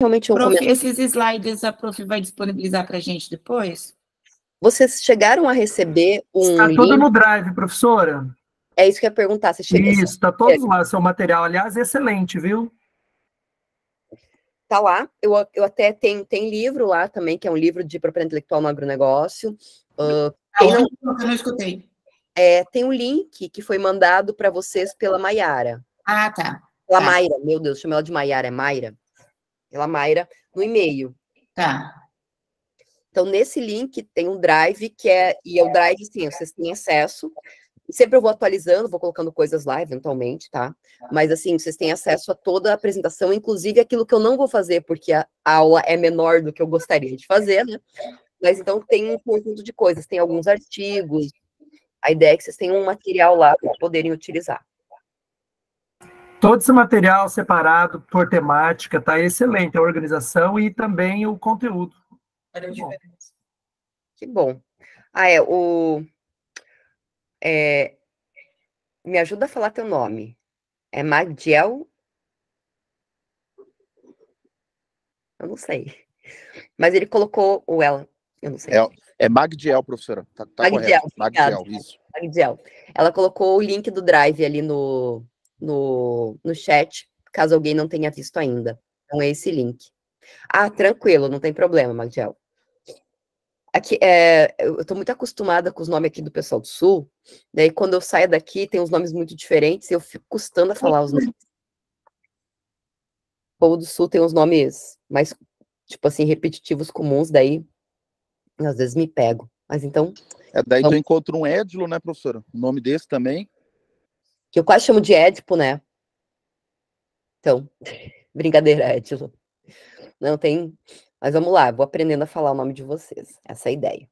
realmente um Prof, comentário. esses slides a prof vai disponibilizar para a gente depois? Vocês chegaram a receber um Está link? tudo no Drive, professora. É isso que eu ia perguntar. Você chegou, isso, está todos lá, seu material. Aliás, excelente, viu? Tá lá. Eu até tem livro lá também, que é um livro de propriedade intelectual no agronegócio. Eu não escutei. Tem um link que foi mandado para vocês pela Maiara. Ah, tá. Pela Mayra, meu Deus, chama ela de Maiara, é Mayra. Pela Mayra, no e-mail. Tá. Então, nesse link tem um Drive, e é o Drive, sim, vocês têm acesso. E sempre eu vou atualizando, vou colocando coisas lá, eventualmente, tá? Mas, assim, vocês têm acesso a toda a apresentação, inclusive aquilo que eu não vou fazer, porque a aula é menor do que eu gostaria de fazer, né? Mas, então, tem um conjunto de coisas, tem alguns artigos. A ideia é que vocês tenham um material lá para poderem utilizar. Todo esse material separado por temática, tá excelente, a organização e também o conteúdo. Que bom. Me ajuda a falar teu nome. É Magdiel? Eu não sei. Mas ele colocou o ela. Eu não sei. É Magdiel, professora. Tá Magdiel, correto. Magdiel, isso. Magdiel. Ela colocou o link do Drive ali no chat, caso alguém não tenha visto ainda. Então é esse link. Ah, tranquilo, não tem problema, Magdiel. Aqui, eu estou muito acostumada com os nomes aqui do pessoal do Sul, daí quando eu saio daqui tem uns nomes muito diferentes e eu fico custando a falar os nomes. O povo do Sul tem uns nomes mais, tipo assim, repetitivos, comuns, daí às vezes me pego. Mas então... Daí tu encontra um Édilo, né, professora? O nome desse também. Que eu quase chamo de Édipo, né? Então, brincadeira, Édilo. Não tem... Mas vamos lá, vou aprendendo a falar o nome de vocês. Essa é a ideia.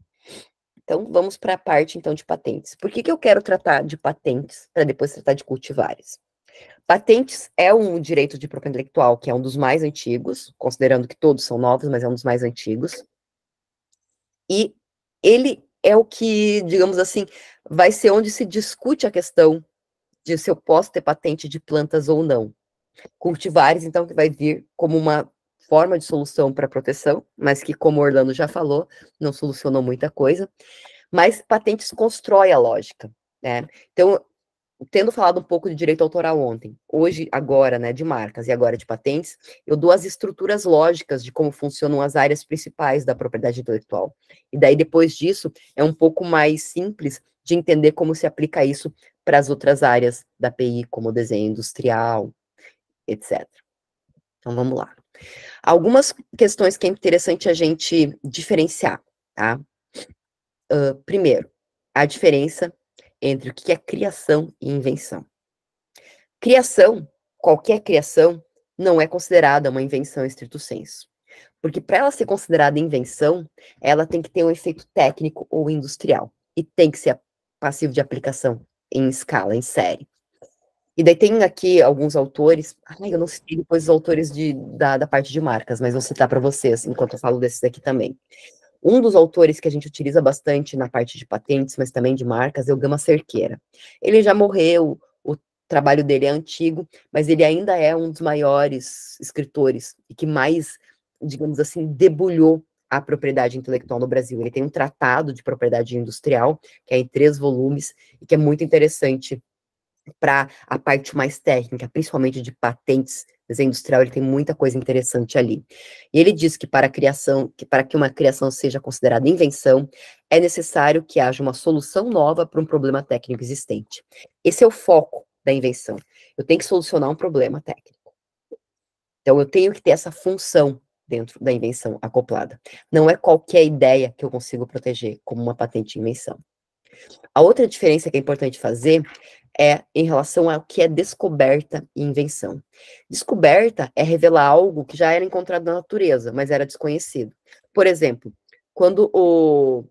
Então, vamos para a parte, então, de patentes. Por que eu quero tratar de patentes para depois tratar de cultivares? Patentes é um direito de propriedade intelectual que é um dos mais antigos, considerando que todos são novos, mas é um dos mais antigos. E ele é o que, digamos assim, vai ser onde se discute a questão de se eu posso ter patente de plantas ou não. Cultivares, então, que vai vir como uma forma de solução para proteção, mas que, como o Orlando já falou, não solucionou muita coisa. Mas patentes constrói a lógica, né? Então, tendo falado um pouco de direito autoral ontem, hoje, agora, né, de marcas e agora de patentes, eu dou as estruturas lógicas de como funcionam as áreas principais da propriedade intelectual. E daí, depois disso, é um pouco mais simples de entender como se aplica isso para as outras áreas da PI, como desenho industrial, etc. Então, vamos lá. Algumas questões que é interessante a gente diferenciar, tá? Primeiro, a diferença entre o que é criação e invenção. Criação, qualquer criação, não é considerada uma invenção estricto sensu. Porque para ela ser considerada invenção, ela tem que ter um efeito técnico ou industrial. E tem que ser passivo de aplicação em escala, em série. E daí tem aqui alguns autores, eu não citei depois os autores da parte de marcas, mas vou citar para vocês, enquanto eu falo desses aqui também. Um dos autores que a gente utiliza bastante na parte de patentes, mas também de marcas, é o Gama Cerqueira. Ele já morreu, o trabalho dele é antigo, mas ele ainda é um dos maiores escritores e que mais, digamos assim, debulhou a propriedade intelectual no Brasil. Ele tem um tratado de propriedade industrial, que é em 3 volumes, e que é muito interessante para a parte mais técnica, principalmente de patentes, desenho industrial, ele tem muita coisa interessante ali. E ele diz que para que uma criação seja considerada invenção, é necessário que haja uma solução nova para um problema técnico existente. Esse é o foco da invenção. Eu tenho que solucionar um problema técnico. Então, eu tenho que ter essa função dentro da invenção acoplada. Não é qualquer ideia que eu consigo proteger como uma patente de invenção. A outra diferença que é importante fazer é em relação ao que é descoberta e invenção. Descoberta é revelar algo que já era encontrado na natureza, mas era desconhecido. Por exemplo, quando o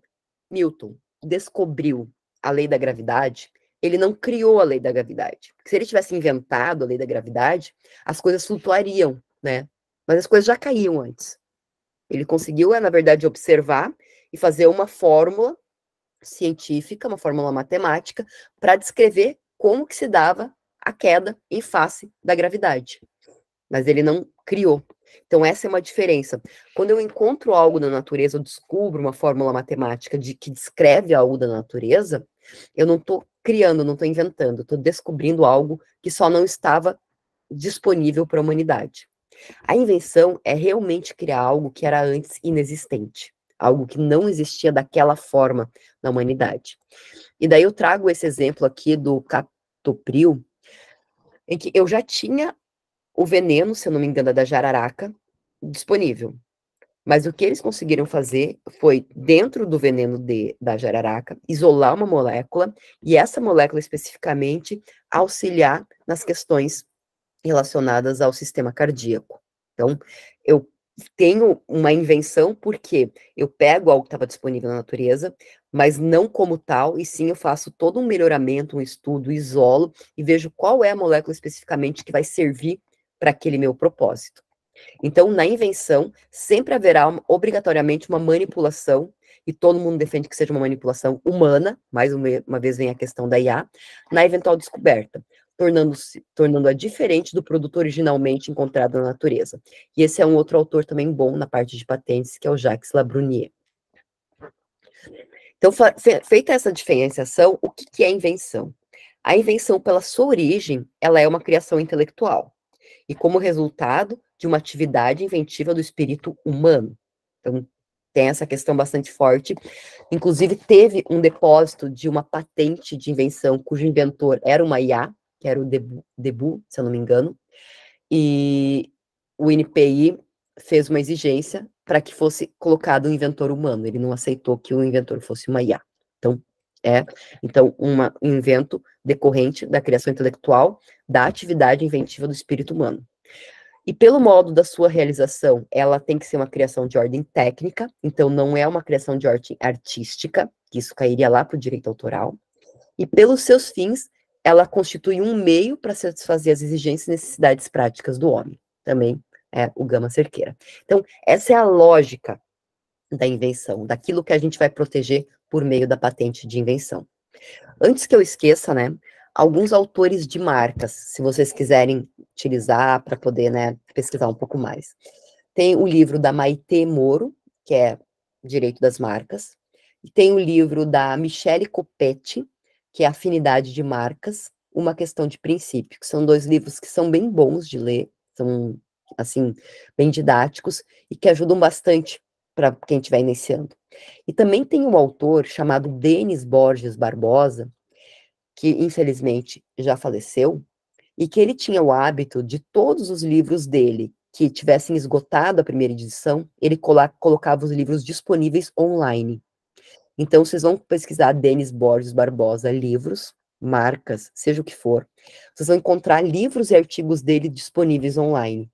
Newton descobriu a lei da gravidade, ele não criou a lei da gravidade. Porque se ele tivesse inventado a lei da gravidade, as coisas flutuariam, né? Mas as coisas já caíam antes. Ele conseguiu, na verdade, observar e fazer uma fórmula científica, uma fórmula matemática, para descrever como que se dava a queda em face da gravidade. Mas ele não criou. Então, essa é uma diferença. Quando eu encontro algo na natureza, eu descubro uma fórmula matemática que descreve algo da natureza, eu não estou criando, não estou inventando, estou descobrindo algo que só não estava disponível para a humanidade. A invenção é realmente criar algo que era antes inexistente, algo que não existia daquela forma na humanidade. E daí eu trago esse exemplo aqui do captopril, em que eu já tinha o veneno, se eu não me engano, da jararaca, disponível. Mas o que eles conseguiram fazer foi, dentro do veneno da jararaca, isolar uma molécula, e essa molécula especificamente auxiliar nas questões relacionadas ao sistema cardíaco. Então, eu tenho uma invenção porque eu pego algo que estava disponível na natureza, mas não como tal, e sim eu faço todo um melhoramento, um estudo, isolo, e vejo qual é a molécula especificamente que vai servir para aquele meu propósito. Então, na invenção, sempre haverá obrigatoriamente uma manipulação, e todo mundo defende que seja uma manipulação humana, mais uma vez vem a questão da IA, na eventual descoberta, tornando-a diferente do produto originalmente encontrado na natureza. E esse é um outro autor também bom na parte de patentes, que é o Jacques Labrunière. Então, feita essa diferenciação, o que é invenção? A invenção, pela sua origem, ela é uma criação intelectual, e como resultado de uma atividade inventiva do espírito humano. Então, tem essa questão bastante forte. Inclusive, teve um depósito de uma patente de invenção, cujo inventor era uma IA, que era o Debus, se eu não me engano, e o INPI fez uma exigência para que fosse colocado um inventor humano. Ele não aceitou que o inventor fosse uma IA. Então, um invento decorrente da criação intelectual da atividade inventiva do espírito humano. E pelo modo da sua realização, ela tem que ser uma criação de ordem técnica, então não é uma criação de ordem artística, que isso cairia lá para o direito autoral. E pelos seus fins, ela constitui um meio para satisfazer as exigências e necessidades práticas do homem. Também é o Gama Cerqueira. Então, essa é a lógica da invenção, daquilo que a gente vai proteger por meio da patente de invenção. Antes que eu esqueça, né, alguns autores de marcas, se vocês quiserem utilizar para poder, né, pesquisar um pouco mais. Tem o livro da Maite Moro, que é Direito das Marcas, e tem o livro da Michele Copetti, que é Afinidade de Marcas, uma questão de princípio, que são 2 livros que são bem bons de ler, são, assim, bem didáticos, e que ajudam bastante para quem estiver iniciando. E também tem um autor chamado Denis Borges Barbosa, que infelizmente já faleceu, e que ele tinha o hábito de todos os livros dele que tivessem esgotado a primeira edição, ele colocava os livros disponíveis online. Então, vocês vão pesquisar Denis Borges Barbosa, livros, marcas, seja o que for, vocês vão encontrar livros e artigos dele disponíveis online.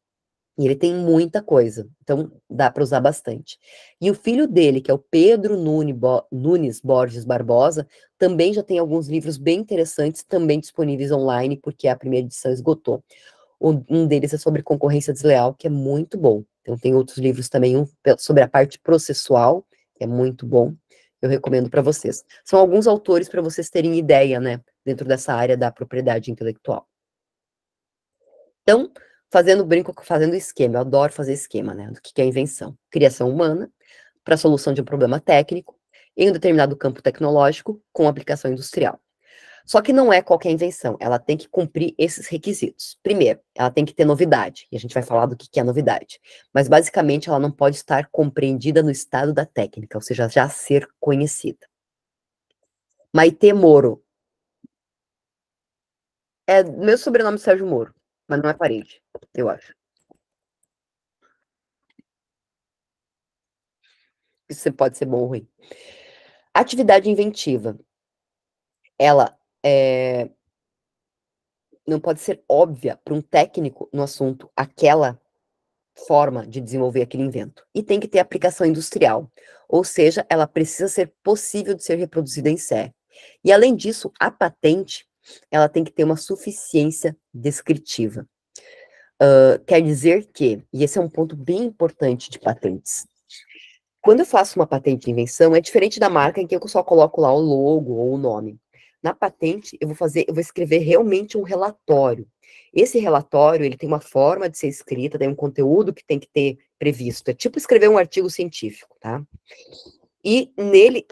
E ele tem muita coisa, então dá para usar bastante. E o filho dele, que é o Pedro Nunes Borges Barbosa, também já tem alguns livros bem interessantes, também disponíveis online, porque a primeira edição esgotou. Um deles é sobre concorrência desleal, que é muito bom. Então tem outros livros também, um sobre a parte processual, que é muito bom. Eu recomendo para vocês. São alguns autores para vocês terem ideia, né, dentro dessa área da propriedade intelectual. Então, fazendo esquema, eu adoro fazer esquema, né, do que é invenção. Criação humana, para a solução de um problema técnico, em um determinado campo tecnológico, com aplicação industrial. Só que não é qualquer invenção, ela tem que cumprir esses requisitos. Primeiro, ela tem que ter novidade, e a gente vai falar do que é novidade. Mas, basicamente, ela não pode estar compreendida no estado da técnica, ou seja, já ser conhecida. Maite Moro. Meu sobrenome é Sérgio Moro, mas não é parente, eu acho. Isso pode ser bom ou ruim. Atividade inventiva. Ela não pode ser óbvia para um técnico no assunto, aquela forma de desenvolver aquele invento. E tem que ter aplicação industrial, ou seja, ela precisa ser possível de ser reproduzida em série. E, além disso, a patente, ela tem que ter uma suficiência descritiva. Quer dizer que, e esse é um ponto bem importante de patentes, quando eu faço uma patente de invenção, é diferente da marca em que eu só coloco lá o logo ou o nome. Na patente, eu vou escrever realmente um relatório. Esse relatório, ele tem uma forma de ser escrita, tem um conteúdo que tem que ter previsto. É tipo escrever um artigo científico, tá? E nele,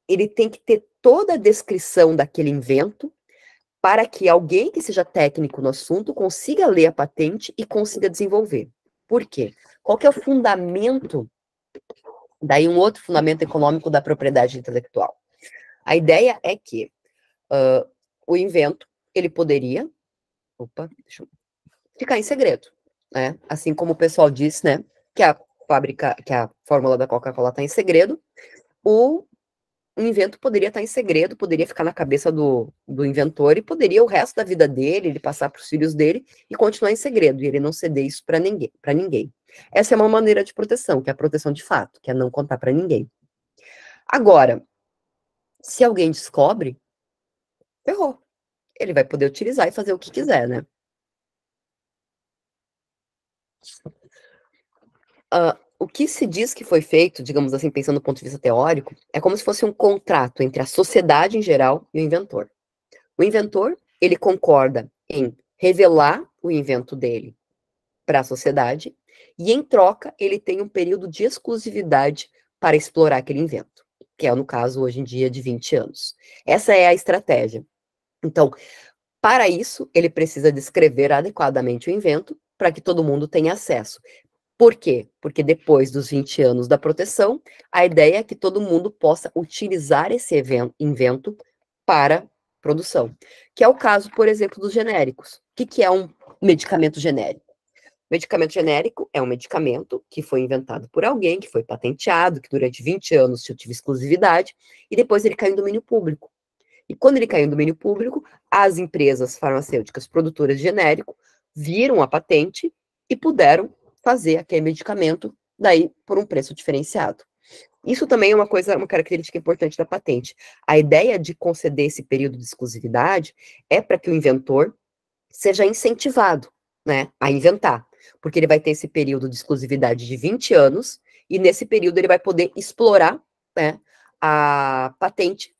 ele tem que ter toda a descrição daquele invento para que alguém que seja técnico no assunto consiga ler a patente e consiga desenvolver. Por quê? Qual que é o fundamento, daí um outro fundamento econômico da propriedade intelectual? A ideia é que o invento, ele poderia, ficar em segredo, né? Assim como o pessoal diz, né, que a fórmula da Coca-Cola está em segredo, o invento poderia estar em segredo, poderia ficar na cabeça do inventor e poderia o resto da vida dele, ele passar para os filhos dele e continuar em segredo, e ele não ceder isso para ninguém. Essa é uma maneira de proteção, que é a proteção de fato, que é não contar para ninguém. Agora, se alguém descobre, ferrou. Ele vai poder utilizar e fazer o que quiser, né? O que se diz que foi feito, digamos assim, pensando do ponto de vista teórico, é como se fosse um contrato entre a sociedade em geral e o inventor. O inventor, ele concorda em revelar o invento dele para a sociedade e, em troca, ele tem um período de exclusividade para explorar aquele invento, que é, no caso, hoje em dia, de 20 anos. Essa é a estratégia. Então, para isso, ele precisa descrever adequadamente o invento para que todo mundo tenha acesso. Por quê? Porque depois dos 20 anos da proteção, a ideia é que todo mundo possa utilizar esse invento para produção. Que é o caso, por exemplo, dos genéricos. O que é um medicamento genérico? Medicamento genérico é um medicamento que foi inventado por alguém, que foi patenteado, que durante 20 anos tive exclusividade, e depois ele caiu em domínio público. E quando ele caiu em domínio público, as empresas farmacêuticas produtoras de genérico viram a patente e puderam fazer aquele medicamento, daí por um preço diferenciado. Isso também é uma característica importante da patente. A ideia de conceder esse período de exclusividade é para que o inventor seja incentivado, né, a inventar, porque ele vai ter esse período de exclusividade de 20 anos, e nesse período ele vai poder explorar, né, a patente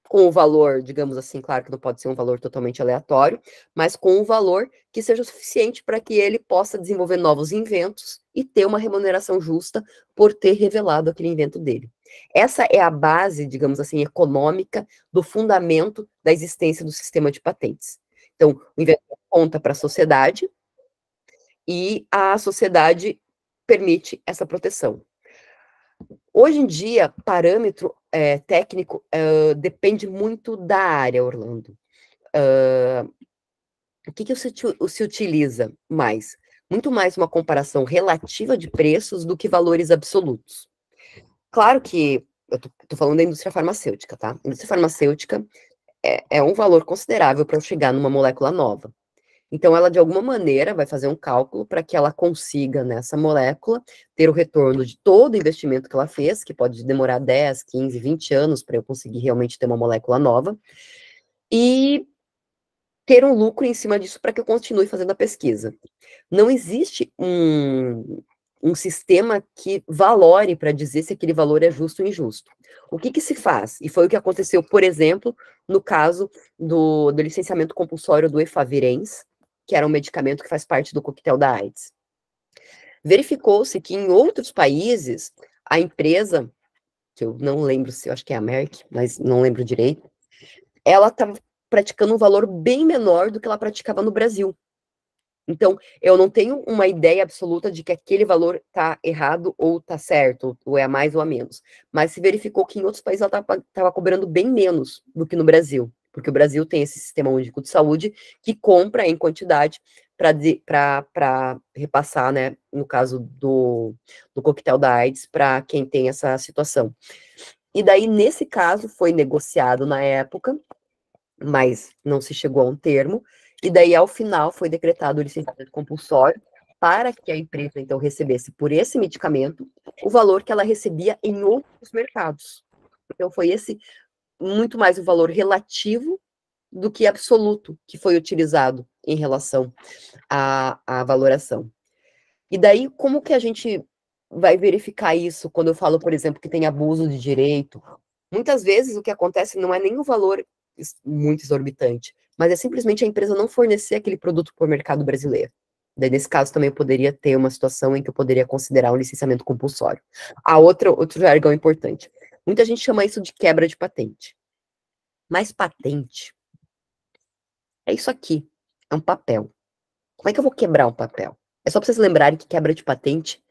com o valor, digamos assim, claro que não pode ser um valor totalmente aleatório, mas com um valor que seja suficiente para que ele possa desenvolver novos inventos e ter uma remuneração justa por ter revelado aquele invento dele. Essa é a base, digamos assim, econômica do fundamento da existência do sistema de patentes. Então, o inventor conta para a sociedade e a sociedade permite essa proteção. Hoje em dia, parâmetro técnico depende muito da área, Orlando. O que se utiliza mais? Muito mais uma comparação relativa de preços do que valores absolutos. Claro que, eu estou falando da indústria farmacêutica, tá? A indústria farmacêutica é um valor considerável para chegar numa molécula nova. Então, ela, de alguma maneira, vai fazer um cálculo para que ela consiga, nessa molécula, ter o retorno de todo o investimento que ela fez, que pode demorar 10, 15, 20 anos para eu conseguir realmente ter uma molécula nova, e ter um lucro em cima disso para que eu continue fazendo a pesquisa. Não existe um sistema que valore para dizer se aquele valor é justo ou injusto. O que se faz? E foi o que aconteceu, por exemplo, no caso do licenciamento compulsório do Efavirenz, que era um medicamento que faz parte do coquetel da AIDS. Verificou-se que em outros países, a empresa, que eu não lembro se eu acho que é a Merck, mas não lembro direito, ela estava praticando um valor bem menor do que ela praticava no Brasil. Então, eu não tenho uma ideia absoluta de que aquele valor está errado ou está certo, ou é a mais ou a menos. Mas se verificou que em outros países ela estava cobrando bem menos do que no Brasil, porque o Brasil tem esse sistema único de saúde que compra em quantidade para repassar, né, no caso do coquetel da AIDS, para quem tem essa situação. E daí, nesse caso, foi negociado na época, mas não se chegou a um termo, e daí, ao final, foi decretado o licenciamento compulsório para que a empresa, então, recebesse por esse medicamento o valor que ela recebia em outros mercados. Então, foi esse muito mais o valor relativo do que absoluto que foi utilizado em relação à valoração. E daí, como que a gente vai verificar isso quando eu falo, por exemplo, que tem abuso de direito? Muitas vezes o que acontece não é nem o valor muito exorbitante, mas é simplesmente a empresa não fornecer aquele produto para o mercado brasileiro. Daí, nesse caso, também eu poderia ter uma situação em que eu poderia considerar um licenciamento compulsório. Outro jargão importante. Muita gente chama isso de quebra de patente. Mas patente é isso aqui, é um papel. Como é que eu vou quebrar um papel? É só para vocês lembrarem que quebra de patente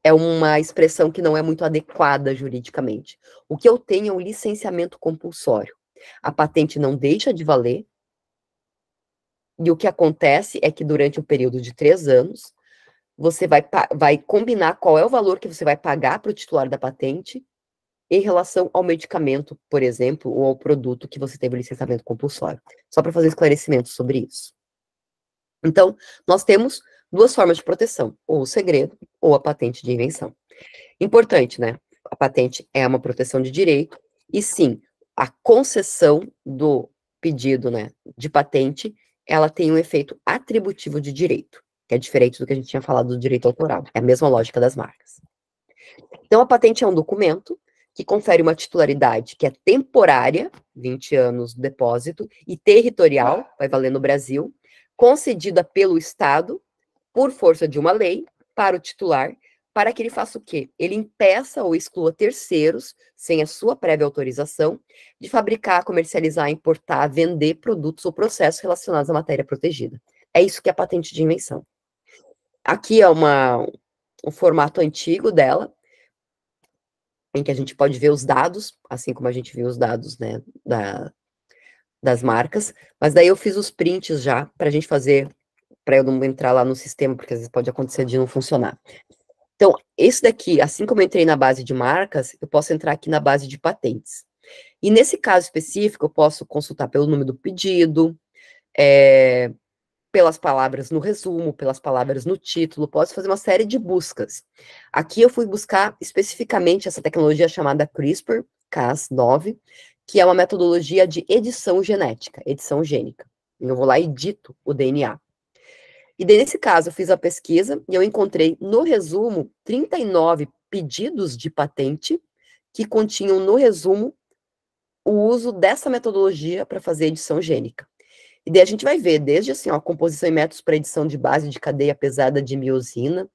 é uma expressão que não é muito adequada juridicamente. O que eu tenho é um licenciamento compulsório. A patente não deixa de valer, e o que acontece é que durante um período de 3 anos, você vai combinar qual é o valor que você vai pagar para o titular da patente em relação ao medicamento, por exemplo, ou ao produto que você teve o licenciamento compulsório. Só para fazer esclarecimento sobre isso. Então, nós temos 2 formas de proteção, ou o segredo, ou a patente de invenção. Importante, né? A patente é uma proteção de direito, e sim, a concessão do pedido, né, de patente, ela tem um efeito atributivo de direito, que é diferente do que a gente tinha falado do direito autoral. É a mesma lógica das marcas. Então, a patente é um documento que confere uma titularidade que é temporária, 20 anos do depósito, e territorial, vai valer no Brasil, concedida pelo Estado, por força de uma lei, para o titular, para que ele faça o quê? Ele impeça ou exclua terceiros, sem a sua prévia autorização, de fabricar, comercializar, importar, vender produtos ou processos relacionados à matéria protegida. É isso que é a patente de invenção. Aqui é um formato antigo dela, em que a gente pode ver os dados, assim como a gente viu os dados, né, das marcas, mas daí eu fiz os prints já, para a gente fazer, para eu não entrar lá no sistema, porque às vezes pode acontecer de não funcionar. Então, esse daqui, assim como eu entrei na base de marcas, eu posso entrar aqui na base de patentes. E nesse caso específico, eu posso consultar pelo número do pedido, pelas palavras no resumo, pelas palavras no título, posso fazer uma série de buscas. Aqui eu fui buscar especificamente essa tecnologia chamada CRISPR-Cas9, que é uma metodologia de edição genética, edição gênica. Eu vou lá e edito o DNA. E daí, nesse caso, eu fiz a pesquisa e eu encontrei no resumo 39 pedidos de patente que continham no resumo o uso dessa metodologia para fazer edição gênica. E daí a gente vai ver desde assim, ó, composição e métodos para edição de base de cadeia pesada de miosina,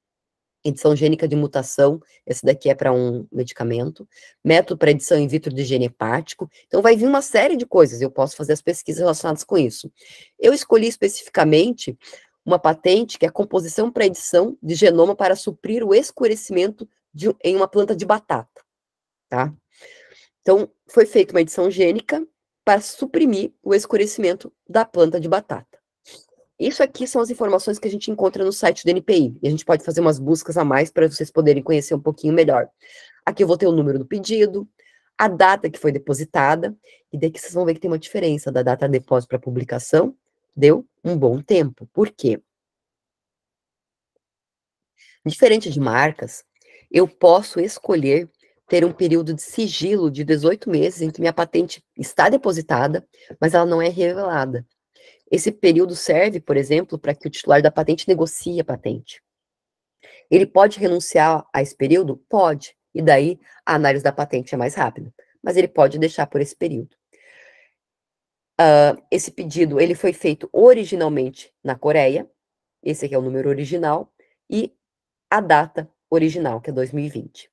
edição gênica de mutação, esse daqui é para um medicamento, método para edição in vitro de gene hepático. Então vai vir uma série de coisas, eu posso fazer as pesquisas relacionadas com isso. Eu escolhi especificamente uma patente que é a composição para edição de genoma para suprir o escurecimento em uma planta de batata, tá? Então, foi feita uma edição gênica para suprimir o escurecimento da planta de batata. Isso aqui são as informações que a gente encontra no site do NPI, e a gente pode fazer umas buscas a mais para vocês poderem conhecer um pouquinho melhor. Aqui eu vou ter o número do pedido, a data que foi depositada, e daqui vocês vão ver que tem uma diferença da data de depósito para publicação, deu um bom tempo. Por quê? Diferente de marcas, eu posso escolher ter um período de sigilo de 18 meses em que minha patente está depositada, mas ela não é revelada. Esse período serve, por exemplo, para que o titular da patente negocie a patente. Ele pode renunciar a esse período? Pode. E daí a análise da patente é mais rápida. Mas ele pode deixar por esse período. Esse pedido ele foi feito originalmente na Coreia. Esse aqui é o número original. E a data original, que é 2020.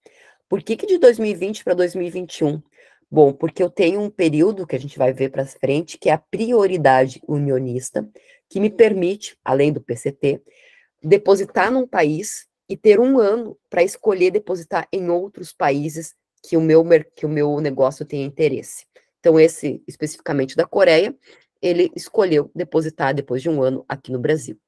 Por que de 2020 para 2021? Bom, porque eu tenho um período que a gente vai ver para frente, que é a prioridade unionista, que me permite, além do PCT, depositar num país e ter 1 ano para escolher depositar em outros países que o meu negócio tenha interesse. Então, esse, especificamente da Coreia, ele escolheu depositar depois de 1 ano aqui no Brasil.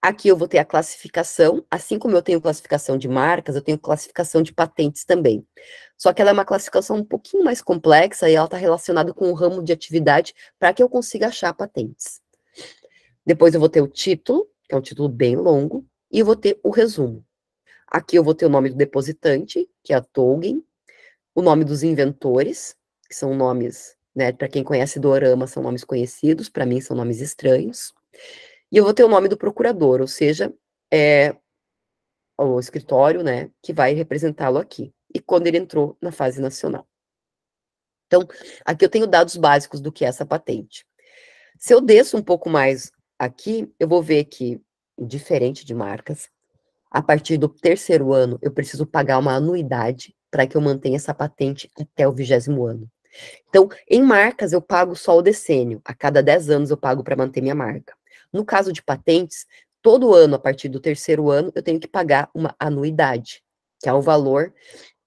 Aqui eu vou ter a classificação, assim como eu tenho classificação de marcas, eu tenho classificação de patentes também. Só que ela é uma classificação um pouquinho mais complexa e ela está relacionada com o ramo de atividade para que eu consiga achar patentes. Depois eu vou ter o título, que é um título bem longo, e eu vou ter o resumo. Aqui eu vou ter o nome do depositante, que é a Tolgen, o nome dos inventores, que são nomes, né, para quem conhece Dorama, são nomes conhecidos, para mim são nomes estranhos. E eu vou ter o nome do procurador, ou seja, o escritório, né, que vai representá-lo aqui. E quando ele entrou na fase nacional. Então, aqui eu tenho dados básicos do que é essa patente. Se eu desço um pouco mais aqui, eu vou ver que, diferente de marcas, a partir do terceiro ano, eu preciso pagar uma anuidade para que eu mantenha essa patente até o 20º ano. Então, em marcas, eu pago só o decênio. A cada 10 anos eu pago para manter minha marca. No caso de patentes, todo ano, a partir do terceiro ano, eu tenho que pagar uma anuidade, que é o valor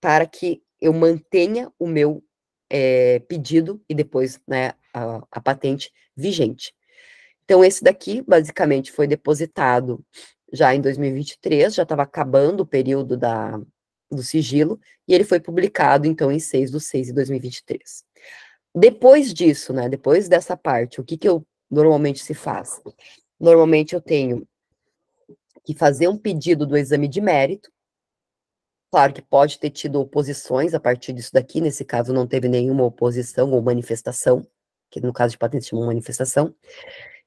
para que eu mantenha o meu pedido e depois, né, a patente vigente. Então, esse daqui, basicamente, foi depositado já em 2023, já estava acabando o período do sigilo, e ele foi publicado, então, em 6/6/2023. Depois disso, né, depois dessa parte, o que eu normalmente se faz? Normalmente eu tenho que fazer um pedido do exame de mérito. Claro que pode ter tido oposições a partir disso daqui, nesse caso não teve nenhuma oposição ou manifestação, que no caso de patente chama manifestação,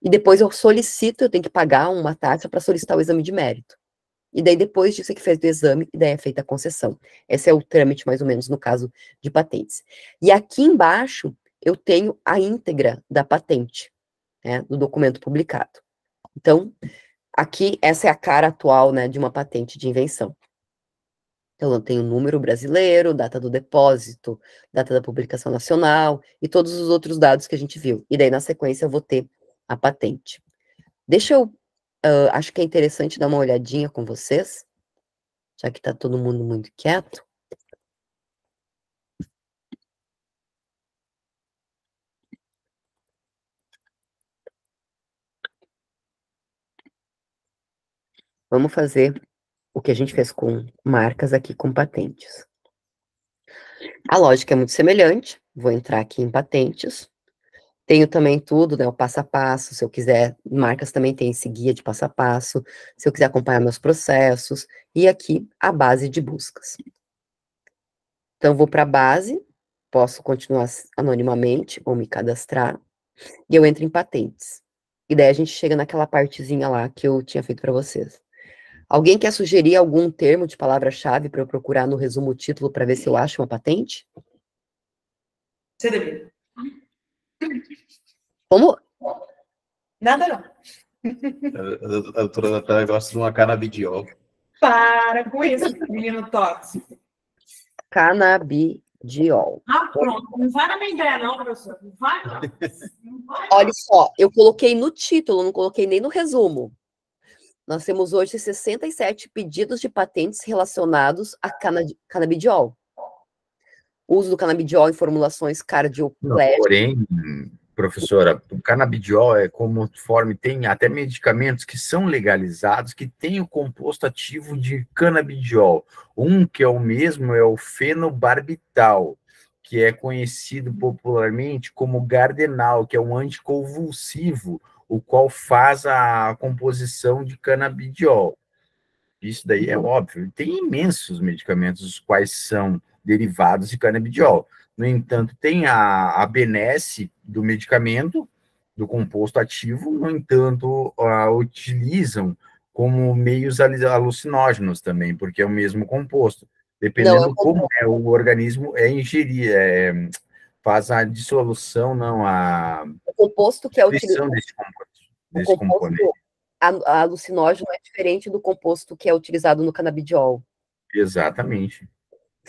e depois eu solicito, eu tenho que pagar uma taxa para solicitar o exame de mérito. E daí depois disso é que fez o exame, e daí é feita a concessão. Esse é o trâmite, mais ou menos, no caso de patentes. E aqui embaixo, eu tenho a íntegra da patente, né, do documento publicado. Então, aqui, essa é a cara atual, né, de uma patente de invenção. Então, eu tenho o número brasileiro, data do depósito, data da publicação nacional e todos os outros dados que a gente viu. E daí, na sequência, eu vou ter a patente. Deixa eu, acho que é interessante dar uma olhadinha com vocês, já que está todo mundo muito quieto. Vamos fazer o que a gente fez com marcas aqui com patentes. A lógica é muito semelhante. Vou entrar aqui em patentes. Tenho também tudo, né, o passo a passo, se eu quiser, marcas também tem esse guia de passo a passo, se eu quiser acompanhar meus processos, e aqui a base de buscas. Então, vou para a base, posso continuar anonimamente ou me cadastrar, e eu entro em patentes. E daí a gente chega naquela partezinha lá que eu tinha feito para vocês. Alguém quer sugerir algum termo de palavra-chave para eu procurar no resumo título para ver se eu acho uma patente? CDB. Como? Nada não. A doutora Natália gosta de uma canabidiol. Para com isso, menino tóxico. Canabidiol. Ah, pronto. Não vai na minha ideia não, professor. Não vai não. Não vai, não. Olha só, eu coloquei no título, não coloquei nem no resumo. Nós temos hoje 67 pedidos de patentes relacionados a canabidiol. O uso do canabidiol em formulações cardiopléticas. Porém, professora, o canabidiol é conforme tem até medicamentos que são legalizados que têm o composto ativo de canabidiol. Um que é o mesmo é o fenobarbital, que é conhecido popularmente como Gardenal, que é um anticonvulsivo, o qual faz a composição de canabidiol. Isso daí é óbvio. Tem imensos medicamentos, os quais são derivados de canabidiol. No entanto, tem a benesse do medicamento, do composto ativo, no entanto, utilizam como meios alucinógenos também, porque é o mesmo composto. Dependendo como o organismo faz a dissolução, o composto que é utilizado desse componente. A alucinógeno é diferente do composto que é utilizado no canabidiol. Exatamente.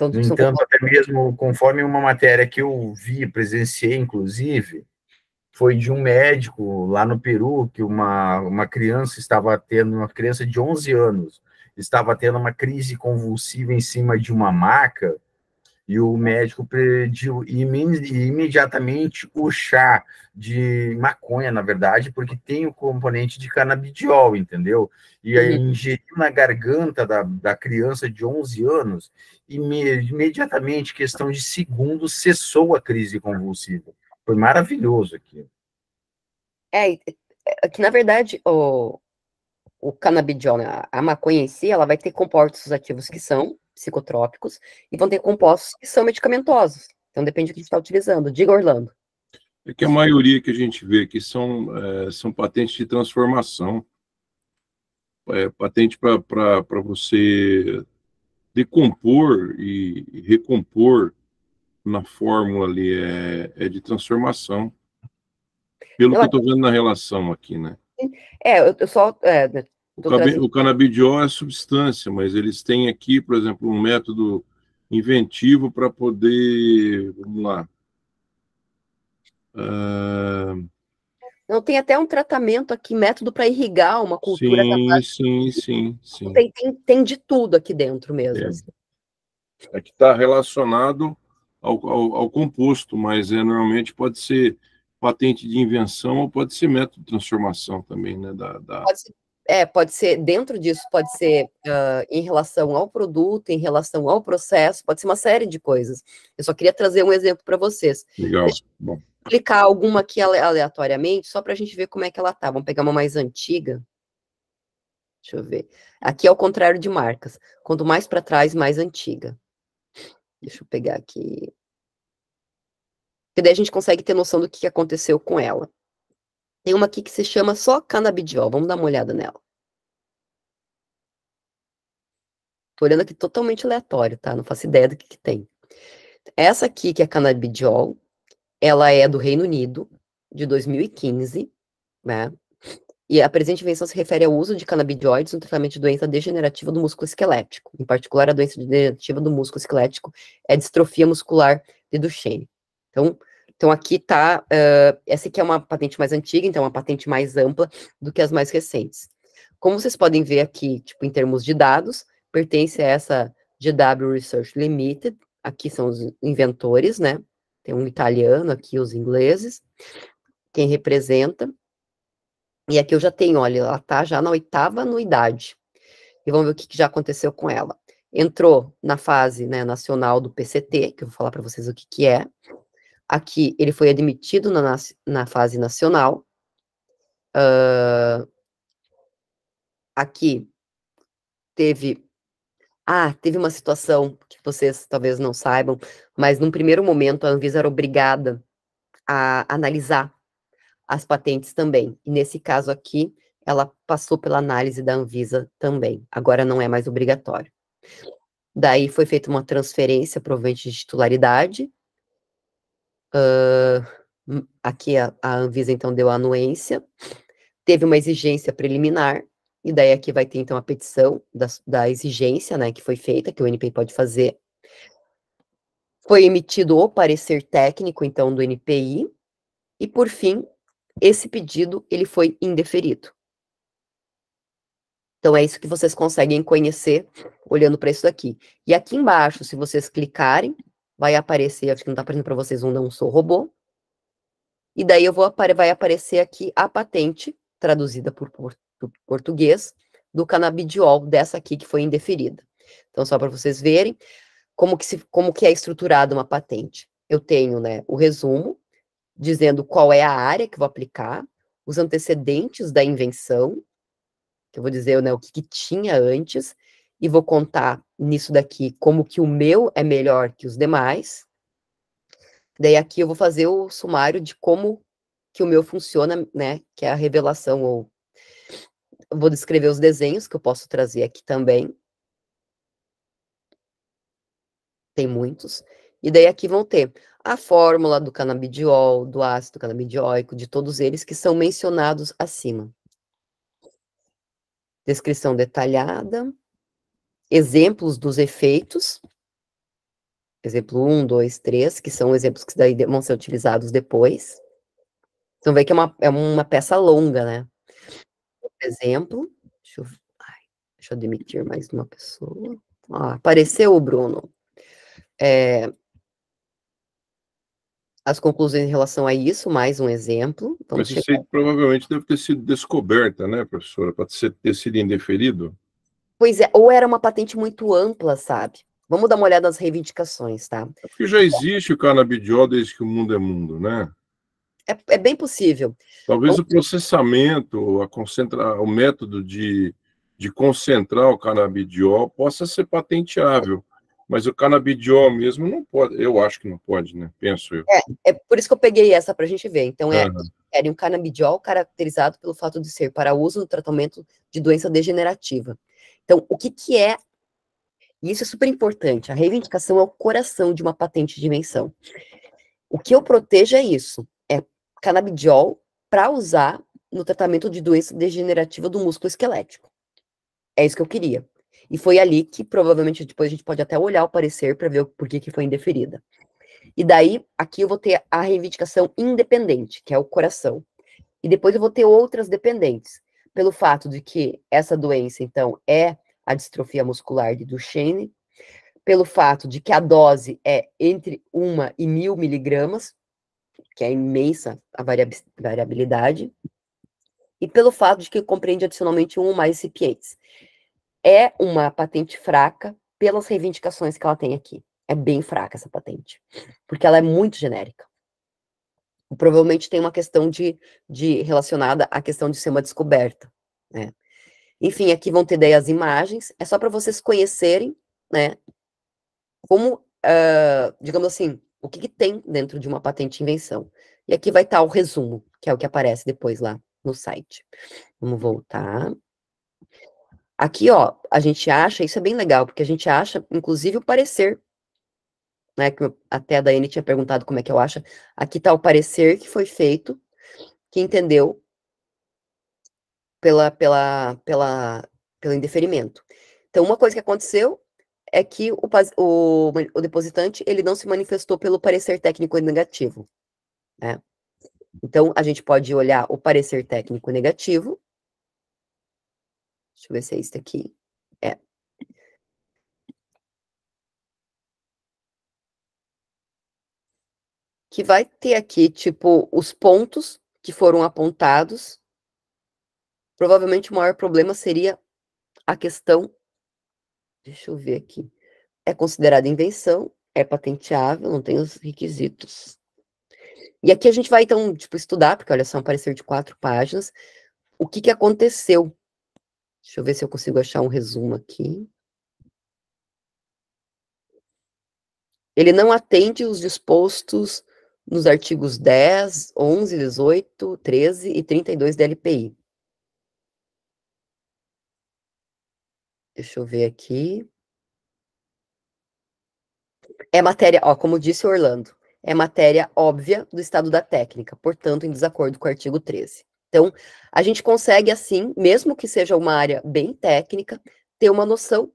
No entanto, até mesmo conforme uma matéria que eu vi, presenciei, inclusive, foi de um médico lá no Peru, que uma criança uma criança de 11 anos, estava tendo uma crise convulsiva em cima de uma maca, e o médico pediu imediatamente o chá de maconha, na verdade, porque tem o componente de canabidiol, entendeu? E aí ingeriu na garganta da criança de 11 anos, e imediatamente, questão de segundos, cessou a crise convulsiva. Foi maravilhoso aqui. Que na verdade, o canabidiol, né, a maconha em si, ela vai ter compostos ativos que são psicotrópicos e vão ter compostos que são medicamentosos. Então depende do que a gente está utilizando. Diga, Orlando. É que a maioria que a gente vê aqui são patentes de transformação. Patente para você decompor e recompor na fórmula ali é de transformação. Pelo que eu estou vendo na relação aqui, né? Eu só... né, o canabidiol é substância, mas eles têm aqui, por exemplo, um método inventivo para poder... Vamos lá. Não, tem até um tratamento aqui, método para irrigar uma cultura. Sim. Tem de tudo aqui dentro mesmo. Assim. É que está relacionado ao composto, mas normalmente pode ser patente de invenção ou pode ser método de transformação também, né? Pode ser, dentro disso, pode ser em relação ao produto, em relação ao processo, pode ser uma série de coisas. Eu só queria trazer um exemplo para vocês. Legal. Deixa eu clicar alguma aqui aleatoriamente, só para a gente ver como é que ela tá. Vamos pegar uma mais antiga. Deixa eu ver. Aqui é o contrário de marcas. Quanto mais para trás, mais antiga. Deixa eu pegar aqui. Porque daí a gente consegue ter noção do que aconteceu com ela. Tem uma aqui que se chama só canabidiol. Vamos dar uma olhada nela. Tô olhando aqui totalmente aleatório, tá? Não faço ideia do que tem. Essa aqui, que é canabidiol, ela é do Reino Unido, de 2015, né? E a presente invenção se refere ao uso de canabidioides no tratamento de doença degenerativa do músculo esquelético. Em particular, a doença degenerativa do músculo esquelético é a distrofia muscular de Duchenne. Então aqui tá, essa aqui é uma patente mais antiga, então é uma patente mais ampla do que as mais recentes. Como vocês podem ver aqui, tipo, em termos de dados, pertence a essa GW Research Limited, aqui são os inventores, né? Tem um italiano aqui, os ingleses, quem representa. E aqui eu já tenho, olha, ela tá já na 8ª anuidade. E vamos ver o que já aconteceu com ela. Entrou na fase, né, nacional do PCT, que eu vou falar para vocês o que é. Aqui ele foi admitido na fase nacional. Aqui teve uma situação que vocês talvez não saibam, mas num primeiro momento a Anvisa era obrigada a analisar as patentes também. E nesse caso aqui, ela passou pela análise da Anvisa também. Agora não é mais obrigatório. Daí foi feita uma transferência, provavelmente de titularidade. Aqui a Anvisa, então, deu a anuência. Teve uma exigência preliminar. E daí aqui vai ter, então, a petição da exigência, né, que foi feita, que o NPI pode fazer. Foi emitido o parecer técnico, então, do NPI. E, por fim, esse pedido, ele foi indeferido. Então, é isso que vocês conseguem conhecer olhando para isso daqui. E aqui embaixo, se vocês clicarem, vai aparecer, acho que não está aparecendo para vocês, um Não Sou Robô. E daí vai aparecer aqui a patente, traduzida por português, do canabidiol, dessa aqui que foi indeferida. Então, só para vocês verem como que é estruturada uma patente. Eu tenho, né, o resumo, dizendo qual é a área que eu vou aplicar, os antecedentes da invenção, que eu vou dizer, né, o que tinha antes, e vou contar nisso daqui como que o meu é melhor que os demais. Daí aqui eu vou fazer o sumário de como que o meu funciona, né, que é a revelação, ou eu vou descrever os desenhos que eu posso trazer aqui também. Tem muitos. E daí aqui vão ter a fórmula do canabidiol, do ácido canabidioico, de todos eles que são mencionados acima. Descrição detalhada. Exemplos dos efeitos. Exemplo 1, 2, 3, que são exemplos que daí vão ser utilizados depois. Então, vê que é uma peça longa, né? Por exemplo, deixa eu demitir mais uma pessoa. Apareceu o Bruno. As conclusões em relação a isso, mais um exemplo. Mas isso aí provavelmente deve ter sido descoberta, né, professora, para ter sido indeferido? Pois é, ou era uma patente muito ampla, sabe? Vamos dar uma olhada nas reivindicações, tá? É porque já existe o canabidiol desde que o mundo é mundo, né? É bem possível. Talvez o processamento, o método de concentrar o canabidiol possa ser patenteável, mas o canabidiol mesmo não pode, eu acho que não pode, né? Penso eu. É por isso que eu peguei essa para a gente ver. Então, é um canabidiol caracterizado pelo fato de ser para uso no tratamento de doença degenerativa. Então, o que é E isso é super importante. A reivindicação é o coração de uma patente de invenção. O que eu protejo é isso, é canabidiol para usar no tratamento de doença degenerativa do músculo esquelético. É isso que eu queria. E foi ali que provavelmente depois a gente pode até olhar o parecer para ver por que foi indeferida. E daí, aqui eu vou ter a reivindicação independente, que é o coração. E depois eu vou ter outras dependentes, pelo fato de que essa doença, então, é a distrofia muscular de Duchenne, pelo fato de que a dose é entre 1 e 1.000 miligramas, que é imensa a variabilidade, e pelo fato de que compreende adicionalmente um ou mais recipientes. É uma patente fraca pelas reivindicações que ela tem aqui. É bem fraca essa patente, porque ela é muito genérica. Provavelmente tem uma questão relacionada à questão de ser uma descoberta, né? Enfim, aqui vão ter daí as imagens, é só para vocês conhecerem, né, como, digamos assim, o que tem dentro de uma patente de invenção. E aqui vai estar o resumo, que é o que aparece depois lá no site. Vamos voltar. Aqui, ó, a gente acha, isso é bem legal, porque a gente acha, inclusive, o parecer, né, que até a Daiane tinha perguntado como é que eu acho. Aqui está o parecer que foi feito, que entendeu pelo indeferimento. Então, uma coisa que aconteceu é que o depositante, ele não se manifestou pelo parecer técnico negativo, né? Então, a gente pode olhar o parecer técnico negativo. Deixa eu ver se é isso aqui. É. Que vai ter aqui, tipo, os pontos que foram apontados. Provavelmente o maior problema seria a questão, deixa eu ver aqui, é considerada invenção, é patenteável, não tem os requisitos. E aqui a gente vai, então, tipo, estudar, porque, olha só, um parecer de 4 páginas, o que aconteceu. Deixa eu ver se eu consigo achar um resumo aqui. Ele não atende os dispostos nos artigos 10, 11, 18, 13 e 32 da LPI. Deixa eu ver aqui. É matéria, ó, como disse o Orlando, é matéria óbvia do estado da técnica, portanto, em desacordo com o artigo 13. Então, a gente consegue, assim, mesmo que seja uma área bem técnica, ter uma noção,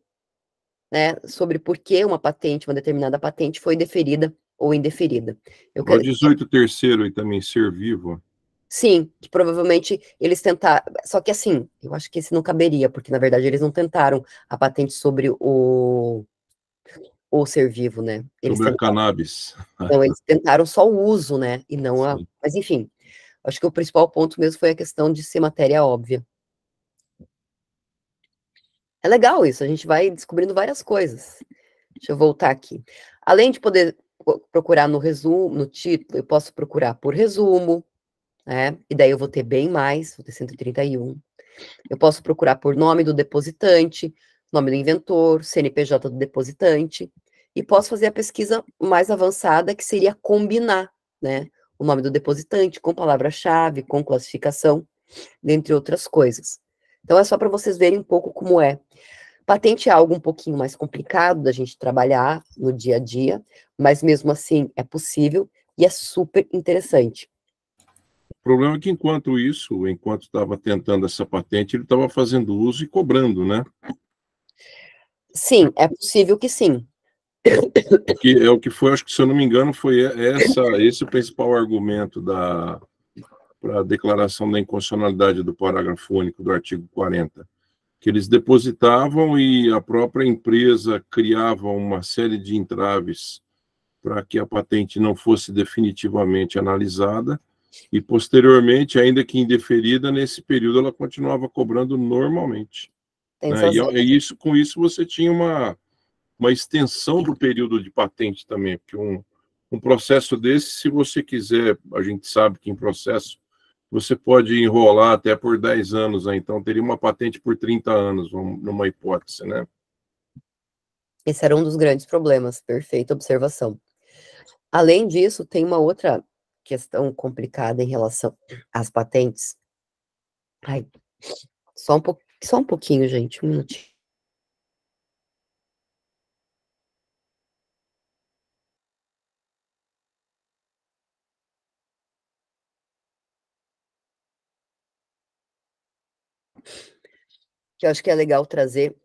né, sobre por que uma patente, uma determinada patente foi deferida ou indeferida. O 18º aí também, ser vivo. Sim, que provavelmente eles tentaram, só que assim, eu acho que esse não caberia, porque na verdade eles não tentaram a patente sobre o ser vivo, né? Eles Sobre a tentaram, cannabis. então eles tentaram só o uso, né? E não a. Sim. Mas enfim, acho que o principal ponto mesmo foi a questão de ser matéria óbvia. É legal isso, a gente vai descobrindo várias coisas. Deixa eu voltar aqui. Além de poder procurar no resumo, no título, eu posso procurar por resumo, né? E daí eu vou ter bem mais, vou ter 131. Eu posso procurar por nome do depositante, nome do inventor, CNPJ do depositante, e posso fazer a pesquisa mais avançada, que seria combinar, né, o nome do depositante com palavra-chave, com classificação, dentre outras coisas. Então, é só para vocês verem um pouco como é. Patente é algo um pouquinho mais complicado da gente trabalhar no dia a dia, mas mesmo assim é possível e é super interessante. O problema é que enquanto estava tentando essa patente, ele estava fazendo uso e cobrando, né? Sim, é possível que sim. É o que foi, acho que se eu não me engano, foi esse o principal argumento para a declaração da inconstitucionalidade do parágrafo único do artigo 40, que eles depositavam e a própria empresa criava uma série de entraves para que a patente não fosse definitivamente analisada, e posteriormente, ainda que indeferida, nesse período ela continuava cobrando normalmente. Né? E com isso você tinha uma extensão do período de patente também, porque um processo desse, se você quiser, a gente sabe que em processo você pode enrolar até por 10 anos, né? Então teria uma patente por 30 anos, numa hipótese, né? Esse era um dos grandes problemas, perfeita observação. Além disso, tem uma outra questão complicada em relação às patentes. Ai, só um pouquinho, gente, um minutinho. que eu acho que é legal trazer,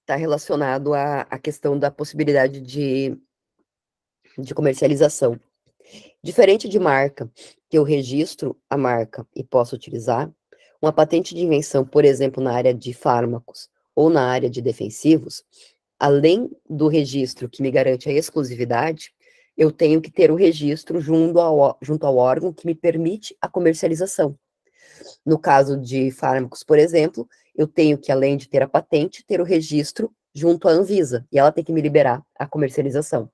está relacionado à questão da possibilidade de comercialização. Diferente de marca, que eu registro a marca e posso utilizar, uma patente de invenção, por exemplo, na área de fármacos ou na área de defensivos, além do registro que me garante a exclusividade, eu tenho que ter o registro junto ao órgão que me permite a comercialização. No caso de fármacos, por exemplo, eu tenho que, além de ter a patente, ter o registro junto à Anvisa, e ela tem que me liberar a comercialização.